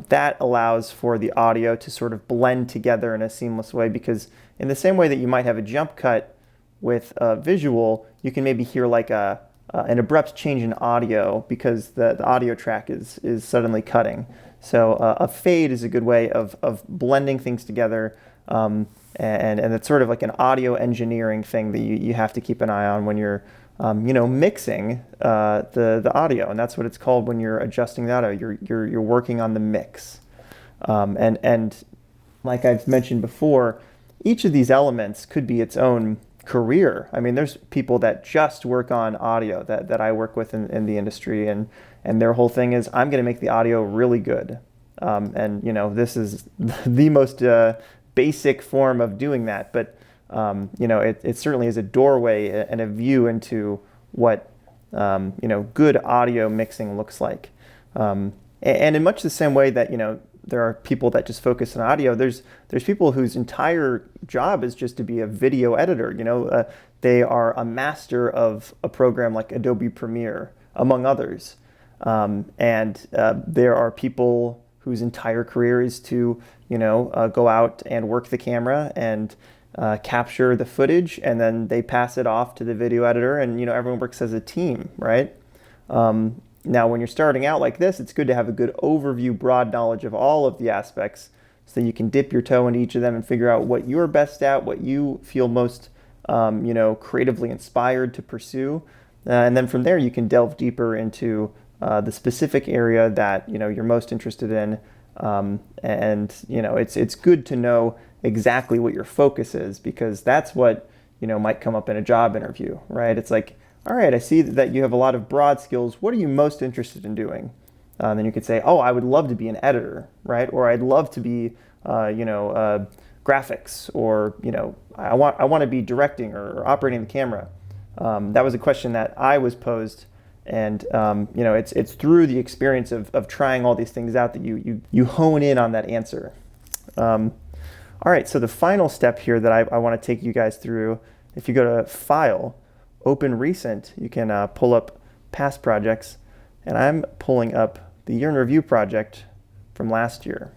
that allows for the audio to sort of blend together in a seamless way, because in the same way that you might have a jump cut with a visual, you can maybe hear like an abrupt change in audio because the audio track is suddenly cutting. So a fade is a good way of blending things together, and it's sort of like an audio engineering thing that you have to keep an eye on when you're mixing the audio, and that's what it's called when you're adjusting the audio. You're working on the mix, and like I've mentioned before, each of these elements could be its own career. I mean, there's people that just work on audio that I work with in the industry, and their whole thing is, I'm going to make the audio really good, and this is the most basic form of doing that, but it certainly is a doorway and a view into what good audio mixing looks like. And in much the same way that there are people that just focus on audio, there's people whose entire job is just to be a video editor. They are a master of a program like Adobe Premiere, among others. And there are people whose entire career is to go out and work the camera and capture the footage, and then they pass it off to the video editor, and everyone works as a team, right? Now, when you're starting out like this, it's good to have a good overview, broad knowledge of all of the aspects, so that you can dip your toe into each of them and figure out what you're best at, what you feel most creatively inspired to pursue, and then from there you can delve deeper into the specific area that you're most interested in, and it's good to know exactly what your focus is, because that's what might come up in a job interview, right? It's like, all right, I see that you have a lot of broad skills. What are you most interested in doing? Then you could say, oh, I would love to be an editor, right? Or I'd love to be graphics, or I want to be directing or operating the camera. That was a question that I was posed, and it's through the experience of trying all these things out that you hone in on that answer. All right, so the final step here that I want to take you guys through, if you go to File, Open Recent, you can pull up past projects, and I'm pulling up the Year in Review project from last year.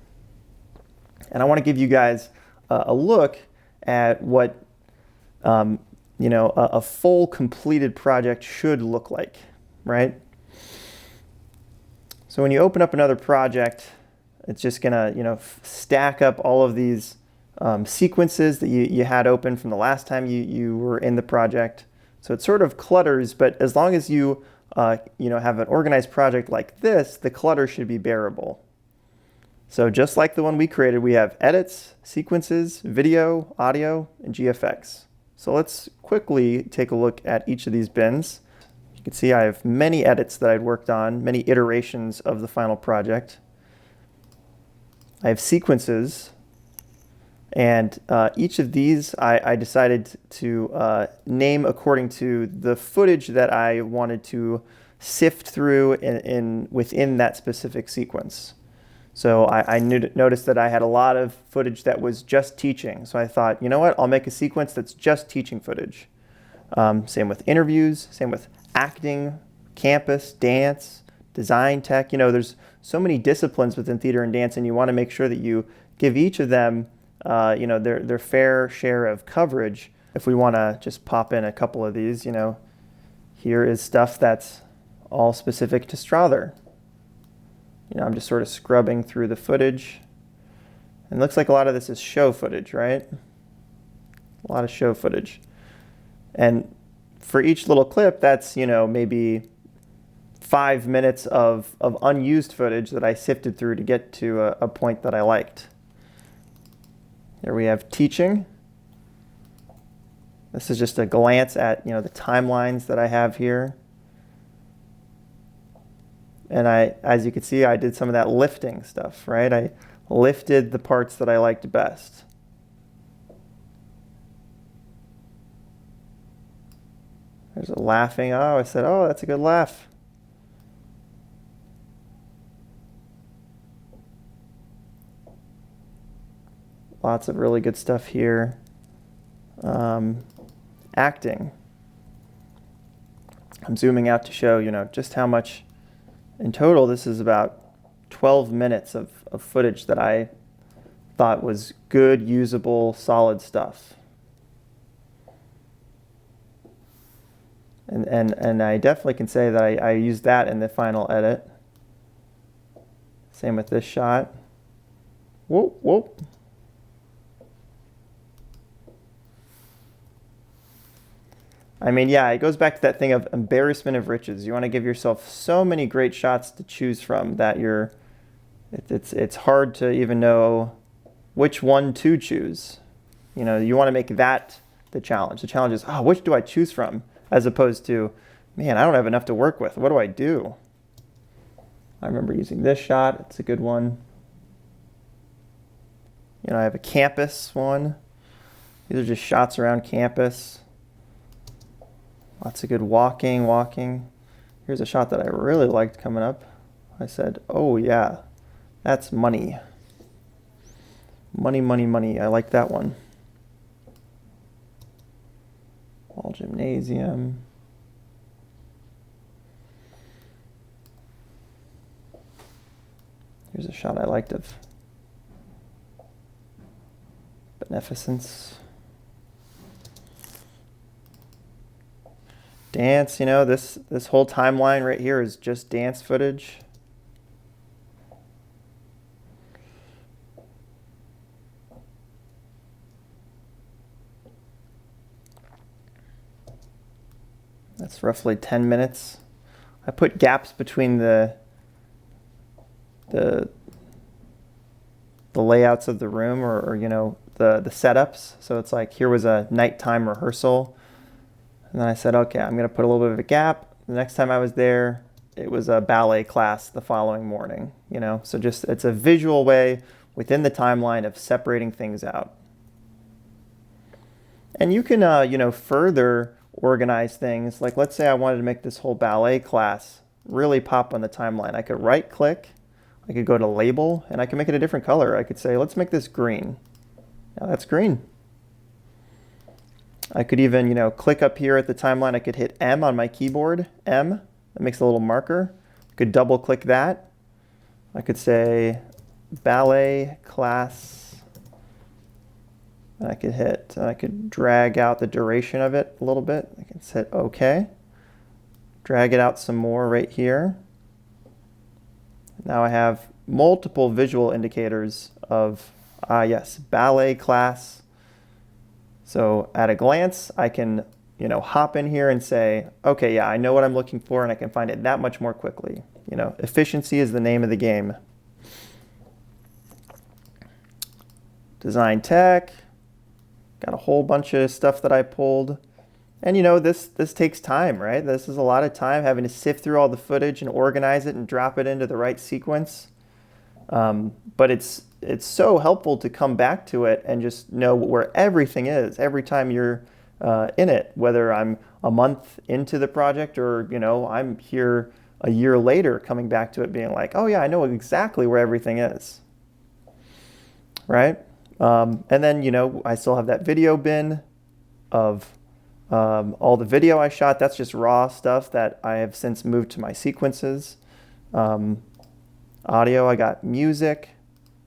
And I want to give you guys a look at what a full completed project should look like, right? So when you open up another project, it's just gonna stack up all of these sequences that you had open from the last time you were in the project. So it sort of clutters, but as long as you have an organized project like this, the clutter should be bearable. So just like the one we created, we have edits, sequences, video, audio, and GFX. So let's quickly take a look at each of these bins. You can see I have many edits that I'd worked on, many iterations of the final project. I have sequences, and each of these I decided to name according to the footage that I wanted to sift through within that specific sequence. So I noticed that I had a lot of footage that was just teaching. So I thought, you know what, I'll make a sequence that's just teaching footage. Same with interviews, same with acting, campus, dance, design, tech. There's so many disciplines within theater and dance, and you want to make sure that you give each of them their fair share of coverage. If we want to just pop in a couple of these, here is stuff that's all specific to Strother. I'm just sort of scrubbing through the footage. And it looks like a lot of this is show footage, right? A lot of show footage. And for each little clip, that's, maybe 5 minutes of unused footage that I sifted through to get to a point that I liked. Here we have teaching. This is just a glance at, the timelines that I have here. And as you can see, I did some of that lifting stuff, right? I lifted the parts that I liked best. There's a laughing. Oh, I said, oh, that's a good laugh. Lots of really good stuff here. Acting. I'm zooming out to show, just how much in total. This is about 12 minutes of footage that I thought was good, usable, solid stuff. And I definitely can say that I used that in the final edit. Same with this shot. Whoop, whoop. I mean, yeah, it goes back to that thing of embarrassment of riches. You want to give yourself so many great shots to choose from that it's hard to even know which one to choose. You want to make that the challenge. The challenge is, which do I choose from? As opposed to, man, I don't have enough to work with. What do I do? I remember using this shot. It's a good one. I have a campus one. These are just shots around campus. Lots of good walking. Here's a shot that I really liked coming up. I said, oh yeah, that's money. Money. I like that one. Wall gymnasium. Here's a shot I liked of beneficence. Dance, this whole timeline right here is just dance footage. That's roughly 10 minutes. I put gaps between the layouts of the room or the setups. So it's like here was a nighttime rehearsal. And then I said, okay, I'm going to put a little bit of a gap. The next time I was there, it was a ballet class the following morning, So just it's a visual way within the timeline of separating things out. And you can, further organize things. Like let's say I wanted to make this whole ballet class really pop on the timeline. I could right click, I could go to label, and I can make it a different color. I could say, let's make this green. Now that's green. I could even, click up here at the timeline. I could hit M on my keyboard, M. That makes a little marker. I could double click that. I could say ballet class. And I could drag out the duration of it a little bit. I can hit OK. Drag it out some more right here. Now I have multiple visual indicators of, yes, ballet class. So at a glance, I can, hop in here and say, okay, yeah, I know what I'm looking for and I can find it that much more quickly. Efficiency is the name of the game. Design tech, got a whole bunch of stuff that I pulled. And this takes time, right? This is a lot of time having to sift through all the footage and organize it and drop it into the right sequence. But it's so helpful to come back to it and just know where everything is every time you're in it, whether I'm a month into the project or, I'm here a year later coming back to it being like, oh yeah, I know exactly where everything is, right? And then, I still have that video bin of all the video I shot. That's just raw stuff that I have since moved to my sequences. Audio, I got music,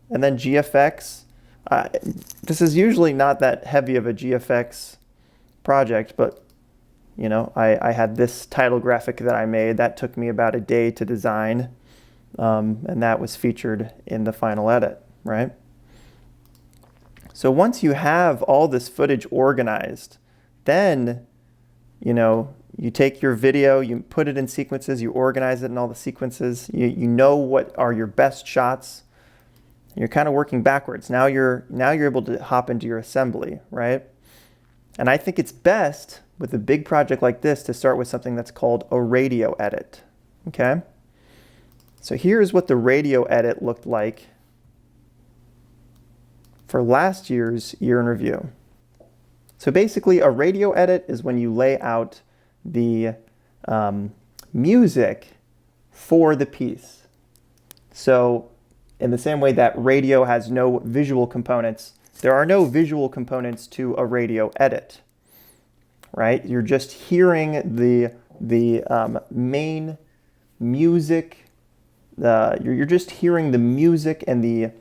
and then GFX. This is usually not that heavy of a GFX project, but I had this title graphic that I made that took me about a day to design, and that was featured in the final edit, right? So once you have all this footage organized, then you take your video, you put it in sequences, you organize it in all the sequences, you know what are your best shots. You're kind of working backwards. Now you're able to hop into your assembly, right? And I think it's best with a big project like this to start with something that's called a radio edit, okay? So here's what the radio edit looked like for last year's year in review. So basically a radio edit is when you lay out the music for the piece. So in the same way that radio has no visual components, there are no visual components to a radio edit, right? You're just hearing the the main music. You're just hearing the music and the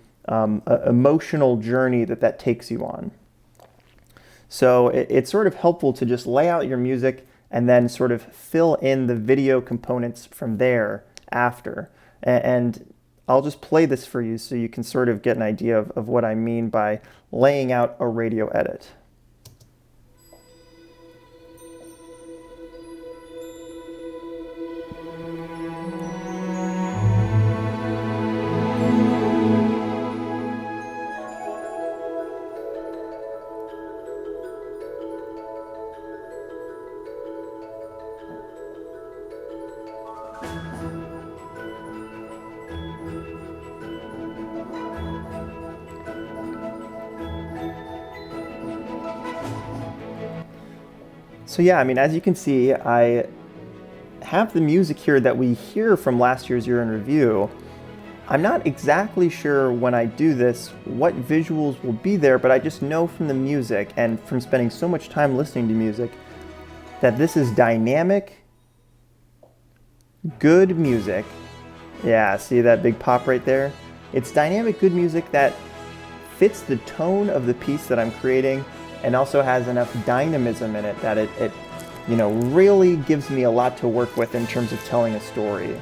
emotional journey that takes you on. So it's sort of helpful to just lay out your music and then sort of fill in the video components from there after. And I'll just play this for you so you can sort of get an idea of what I mean by laying out a radio edit. So yeah, I mean, as you can see, I have the music here that we hear from last year's Year in Review. I'm not exactly sure when I do this what visuals will be there, but I just know from the music and from spending so much time listening to music that this is dynamic, good music. Yeah, see that big pop right there? It's dynamic, good music that fits the tone of the piece that I'm creating and also has enough dynamism in it that it really gives me a lot to work with in terms of telling a story.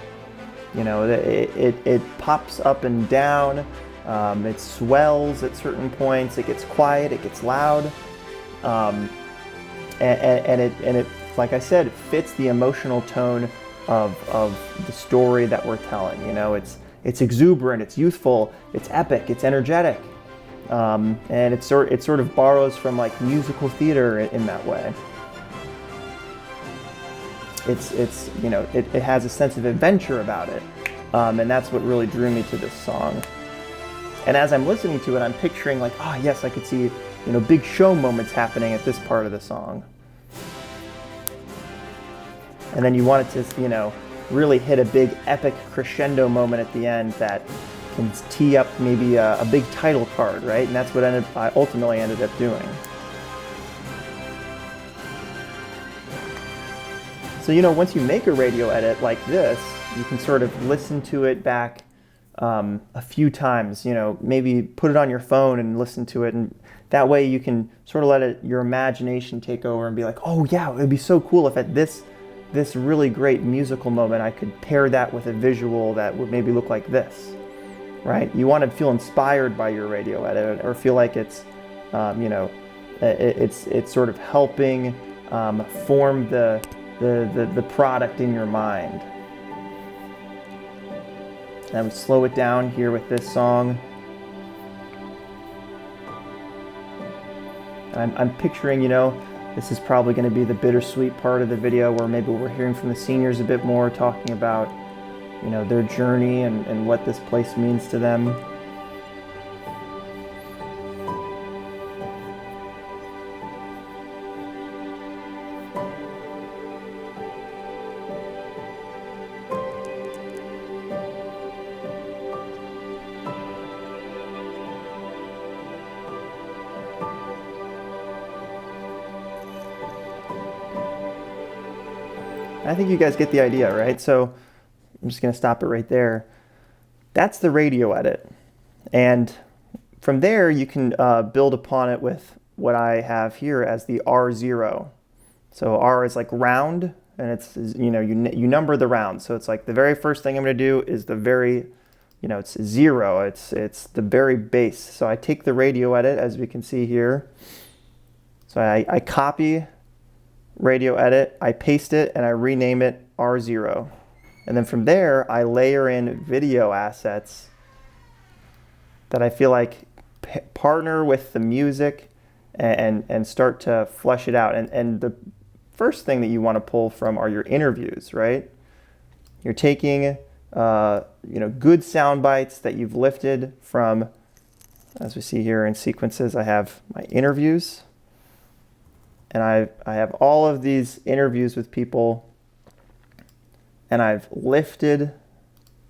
It pops up and down, it swells at certain points, it gets quiet, it gets loud, and it, like I said, fits the emotional tone of the story that we're telling. It's exuberant, it's youthful, it's epic, it's energetic. And it sort of borrows from like musical theater in that way. It has a sense of adventure about it, and that's what really drew me to this song. And as I'm listening to it, I'm picturing like, oh yes, I could see big show moments happening at this part of the song. And then you want it to really hit a big epic crescendo moment at the end that can tee up maybe a big title card, right? And that's what I ultimately ended up doing. So, once you make a radio edit like this, you can sort of listen to it back a few times, maybe put it on your phone and listen to it. And that way you can sort of let your imagination take over and be like, oh yeah, it'd be so cool if at this really great musical moment, I could pair that with a visual that would maybe look like this. Right? You want to feel inspired by your radio edit, or feel like it's, it's sort of helping form the product in your mind. And I would slow it down here with this song. I'm picturing, this is probably going to be the bittersweet part of the video where maybe we're hearing from the seniors a bit more, talking about their journey and what this place means to them. I think you guys get the idea, right? So I'm just going to stop it right there. That's the radio edit. And from there, you can build upon it with what I have here as the R0. So R is like round, and it's, you number the rounds. So it's like the very first thing I'm going to do is the very, it's 0. It's the very base. So I take the radio edit, as we can see here. So I copy radio edit, I paste it, and I rename it R0. And then from there, I layer in video assets that I feel like partner with the music and start to flesh it out. And the first thing that you want to pull from are your interviews, right? You're taking good sound bites that you've lifted from, as we see here in sequences, I have my interviews. And I have all of these interviews with people, and I've lifted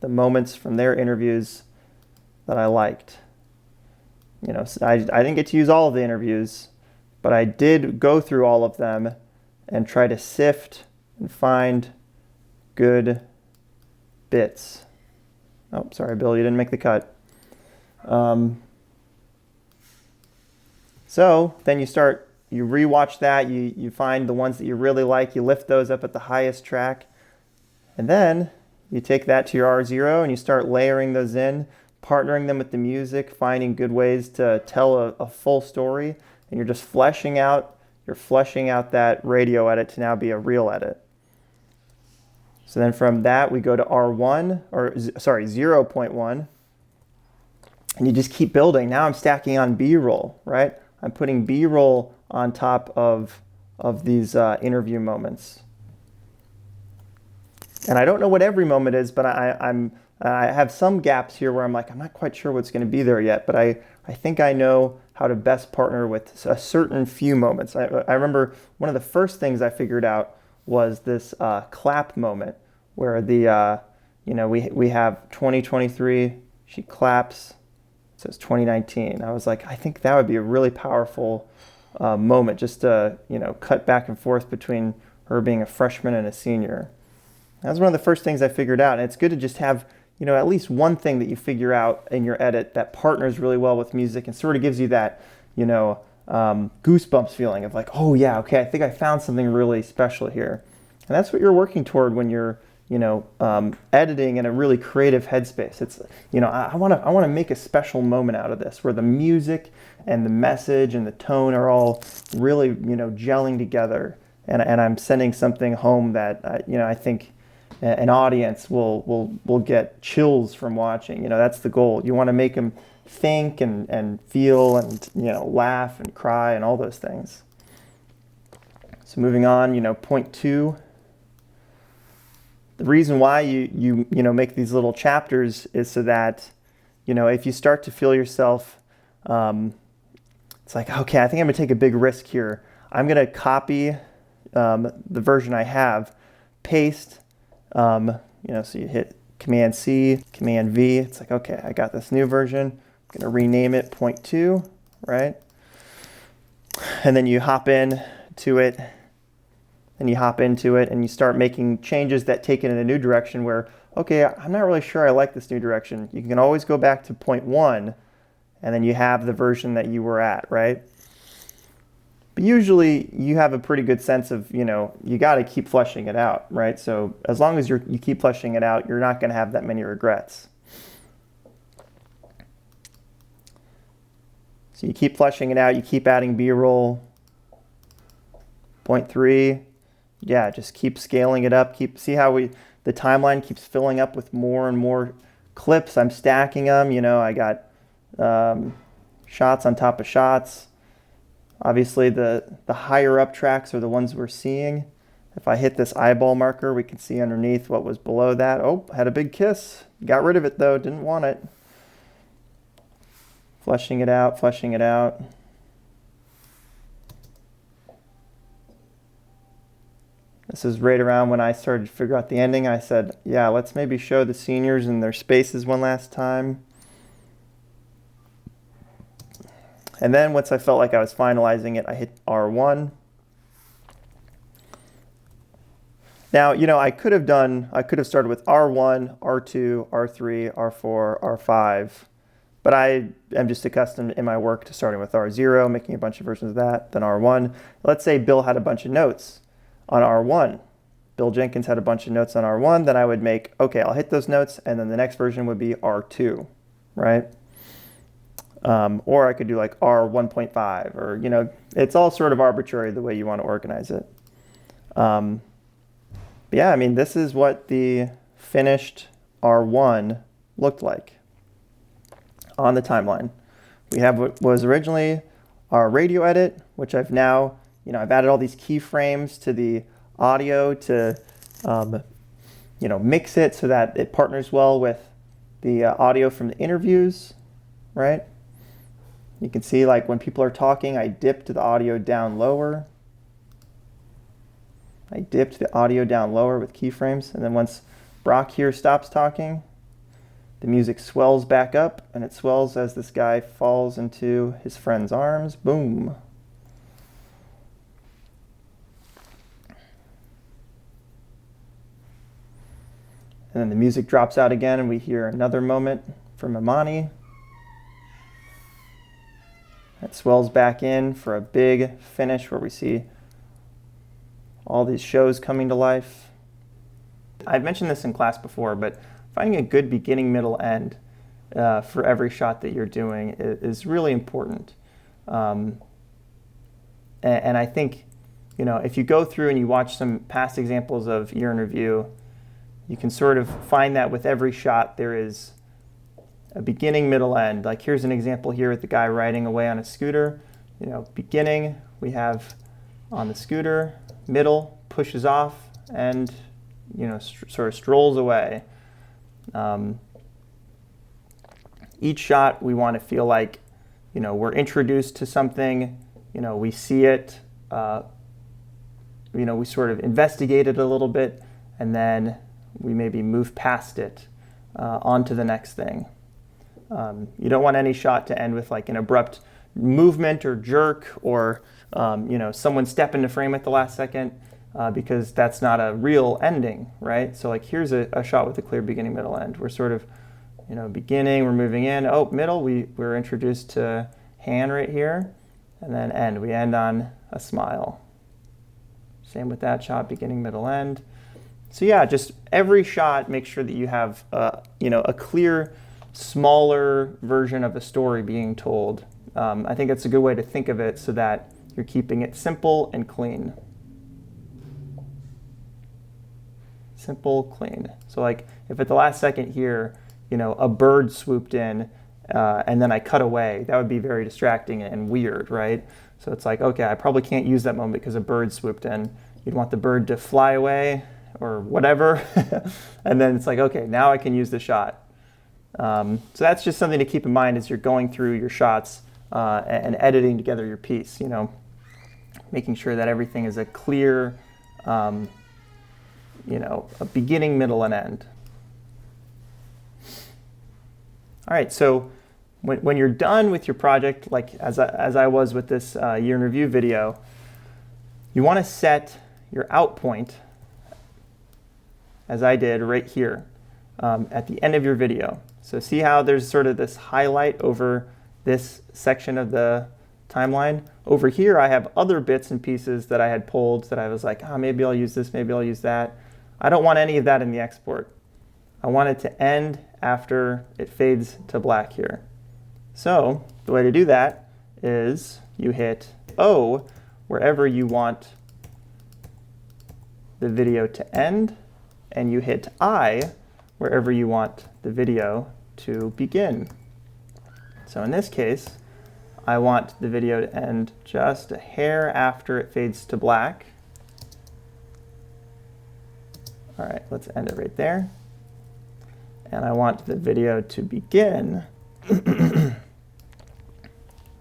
the moments from their interviews that I liked. I didn't get to use all of the interviews, but I did go through all of them and try to sift and find good bits. Oh, sorry, Bill, you didn't make the cut. So then you rewatch that, you find the ones that you really like, you lift those up at the highest track, and then you take that to your R0 and you start layering those in, partnering them with the music, finding good ways to tell a full story, and you're just fleshing out that radio edit to now be a real edit. So then from that we go to R1, 0.1, and you just keep building. Now I'm stacking on B-roll, right? I'm putting B-roll on top of these interview moments. And I don't know what every moment is, but I have some gaps here where I'm like, I'm not quite sure what's going to be there yet, but I think I know how to best partner with a certain few moments. I remember one of the first things I figured out was this clap moment where we have 2023, she claps, it says 2019. I was like, I think that would be a really powerful moment just to, cut back and forth between her being a freshman and a senior. That was one of the first things I figured out. And it's good to just have, at least one thing that you figure out in your edit that partners really well with music and sort of gives you that, goosebumps feeling of like, oh yeah, okay, I think I found something really special here. And that's what you're working toward when you're, editing in a really creative headspace. It's, I want to make a special moment out of this where the music and the message and the tone are all really, gelling together. And I'm sending something home that, I think an audience will get chills from watching. That's the goal. You want to make them think and feel and, laugh and cry and all those things. So moving on, point 2. The reason why you make these little chapters is so that, if you start to feel yourself, it's like, okay, I think I'm gonna take a big risk here. I'm gonna copy the version I have, paste, so you hit Command C, Command V. It's like, okay, I got this new version. I'm gonna rename it point 2, right? And then you hop in to it. And you hop into it and you start making changes that take it in a new direction where, okay, I'm not really sure I like this new direction. You can always go back to point 1 and then you have the version that you were at, right? But usually you have a pretty good sense of, you got to keep fleshing it out, right? So as long as you keep fleshing it out, you're not going to have that many regrets. So you keep fleshing it out, you keep adding B-roll. Point 3. Yeah, just keep scaling it up. See how the timeline keeps filling up with more and more clips. I'm stacking them. I got shots on top of shots. Obviously, the higher up tracks are the ones we're seeing. If I hit this eyeball marker, we can see underneath what was below that. Oh, had a big kiss. Got rid of it though. Didn't want it. Fleshing it out, fleshing it out. This is right around when I started to figure out the ending. I said, yeah, let's maybe show the seniors in their spaces one last time. And then once I felt like I was finalizing it, I hit R1. Now, I could have started with R1, R2, R3, R4, R5, but I am just accustomed in my work to starting with R0, making a bunch of versions of that, then R1. Let's say Bill had a bunch of notes on R1. Bill Jenkins had a bunch of notes on R1, then I would make, okay, I'll hit those notes, and then the next version would be R2, right? Or I could do like R1.5, or, it's all sort of arbitrary the way you want to organize it. But yeah, this is what the finished R1 looked like on the timeline. We have what was originally our radio edit, which I've now, I've added all these keyframes to the audio to, mix it so that it partners well with the audio from the interviews, right? You can see like when people are talking, I dipped the audio down lower. I dipped the audio down lower with keyframes. And then once Brock here stops talking, the music swells back up, and it swells as this guy falls into his friend's arms. Boom. And then the music drops out again and we hear another moment from Imani. It swells back in for a big finish where we see all these shows coming to life. I've mentioned this in class before, but finding a good beginning, middle, end for every shot that you're doing is really important. And I think, you know, if you go through and you watch some past examples of Year in Review, you can sort of find that with every shot there is a beginning, middle, end. Like here's an example here with the guy riding away on a scooter. You know, beginning, we have on the scooter, middle, pushes off, and, you know, sort of strolls away. Each shot we want to feel like, you know, we're introduced to something, you know, we see it, you know, we sort of investigate it a little bit, and then we maybe move past it onto the next thing. You don't want any shot to end with like an abrupt movement or jerk or, you know, someone step into frame at the last second because that's not a real ending, right? So like here's a shot with a clear beginning, middle, end. We're sort of, you know, beginning, we're moving in. Oh, middle, we're introduced to Han right here. And then end, we end on a smile. Same with that shot, beginning, middle, end. So yeah, just every shot, make sure that you have, you know, a clear, smaller version of a story being told. I think that's a good way to think of it so that you're keeping it simple and clean. Simple, clean. So like if at the last second here, you know, a bird swooped in and then I cut away, that would be very distracting and weird, right? So it's like, okay, I probably can't use that moment because a bird swooped in. You'd want the bird to fly away or whatever. And then it's like, okay, now I can use the shot. So that's just something to keep in mind as you're going through your shots and editing together your piece, you know, making sure that everything is a clear, you know, a beginning, middle, and end. All right, so when you're done with your project, like as I was with this Year in Review video, you want to set your out point, as I did right here, at the end of your video. So see how there's sort of this highlight over this section of the timeline? Over here, I have other bits and pieces that I had pulled that I was like, maybe I'll use this, maybe I'll use that. I don't want any of that in the export. I want it to end after it fades to black here. So the way to do that is you hit O wherever you want the video to end, and you hit I wherever you want the video to begin. So in this case, I want the video to end just a hair after it fades to black. All right, let's end it right there. And I want the video to begin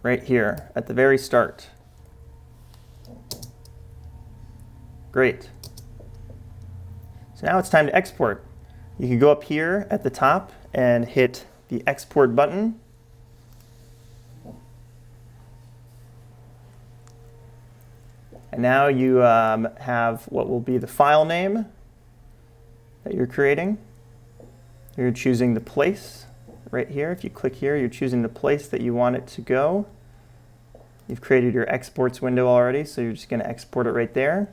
right here at the very start. Great. So now it's time to export. You can go up here at the top and hit the export button. And now you have what will be the file name that you're creating. You're choosing the place right here. If you click here, you're choosing the place that you want it to go. You've created your exports window already, so you're just going to export it right there.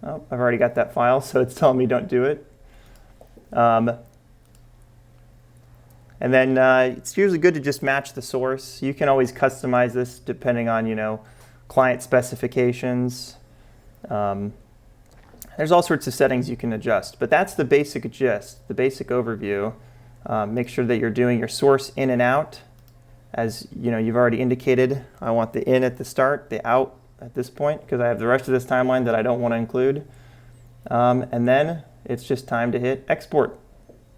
Oh, I've already got that file, so it's telling me don't do it. And then it's usually good to just match the source. You can always customize this depending on, you know, client specifications. There's all sorts of settings you can adjust, but that's the basic gist, the basic overview. Make sure that you're doing your source in and out. As you know, you've already indicated, I want the in at the start, the out at this point, because I have the rest of this timeline that I don't want to include. And then it's just time to hit export.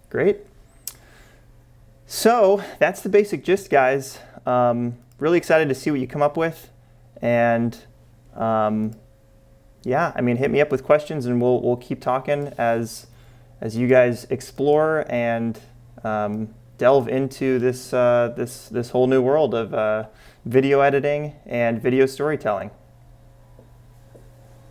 Great. So that's the basic gist, guys. Really excited to see what you come up with. And yeah, I mean, hit me up with questions and we'll keep talking as you guys explore and delve into this whole new world of video editing and video storytelling.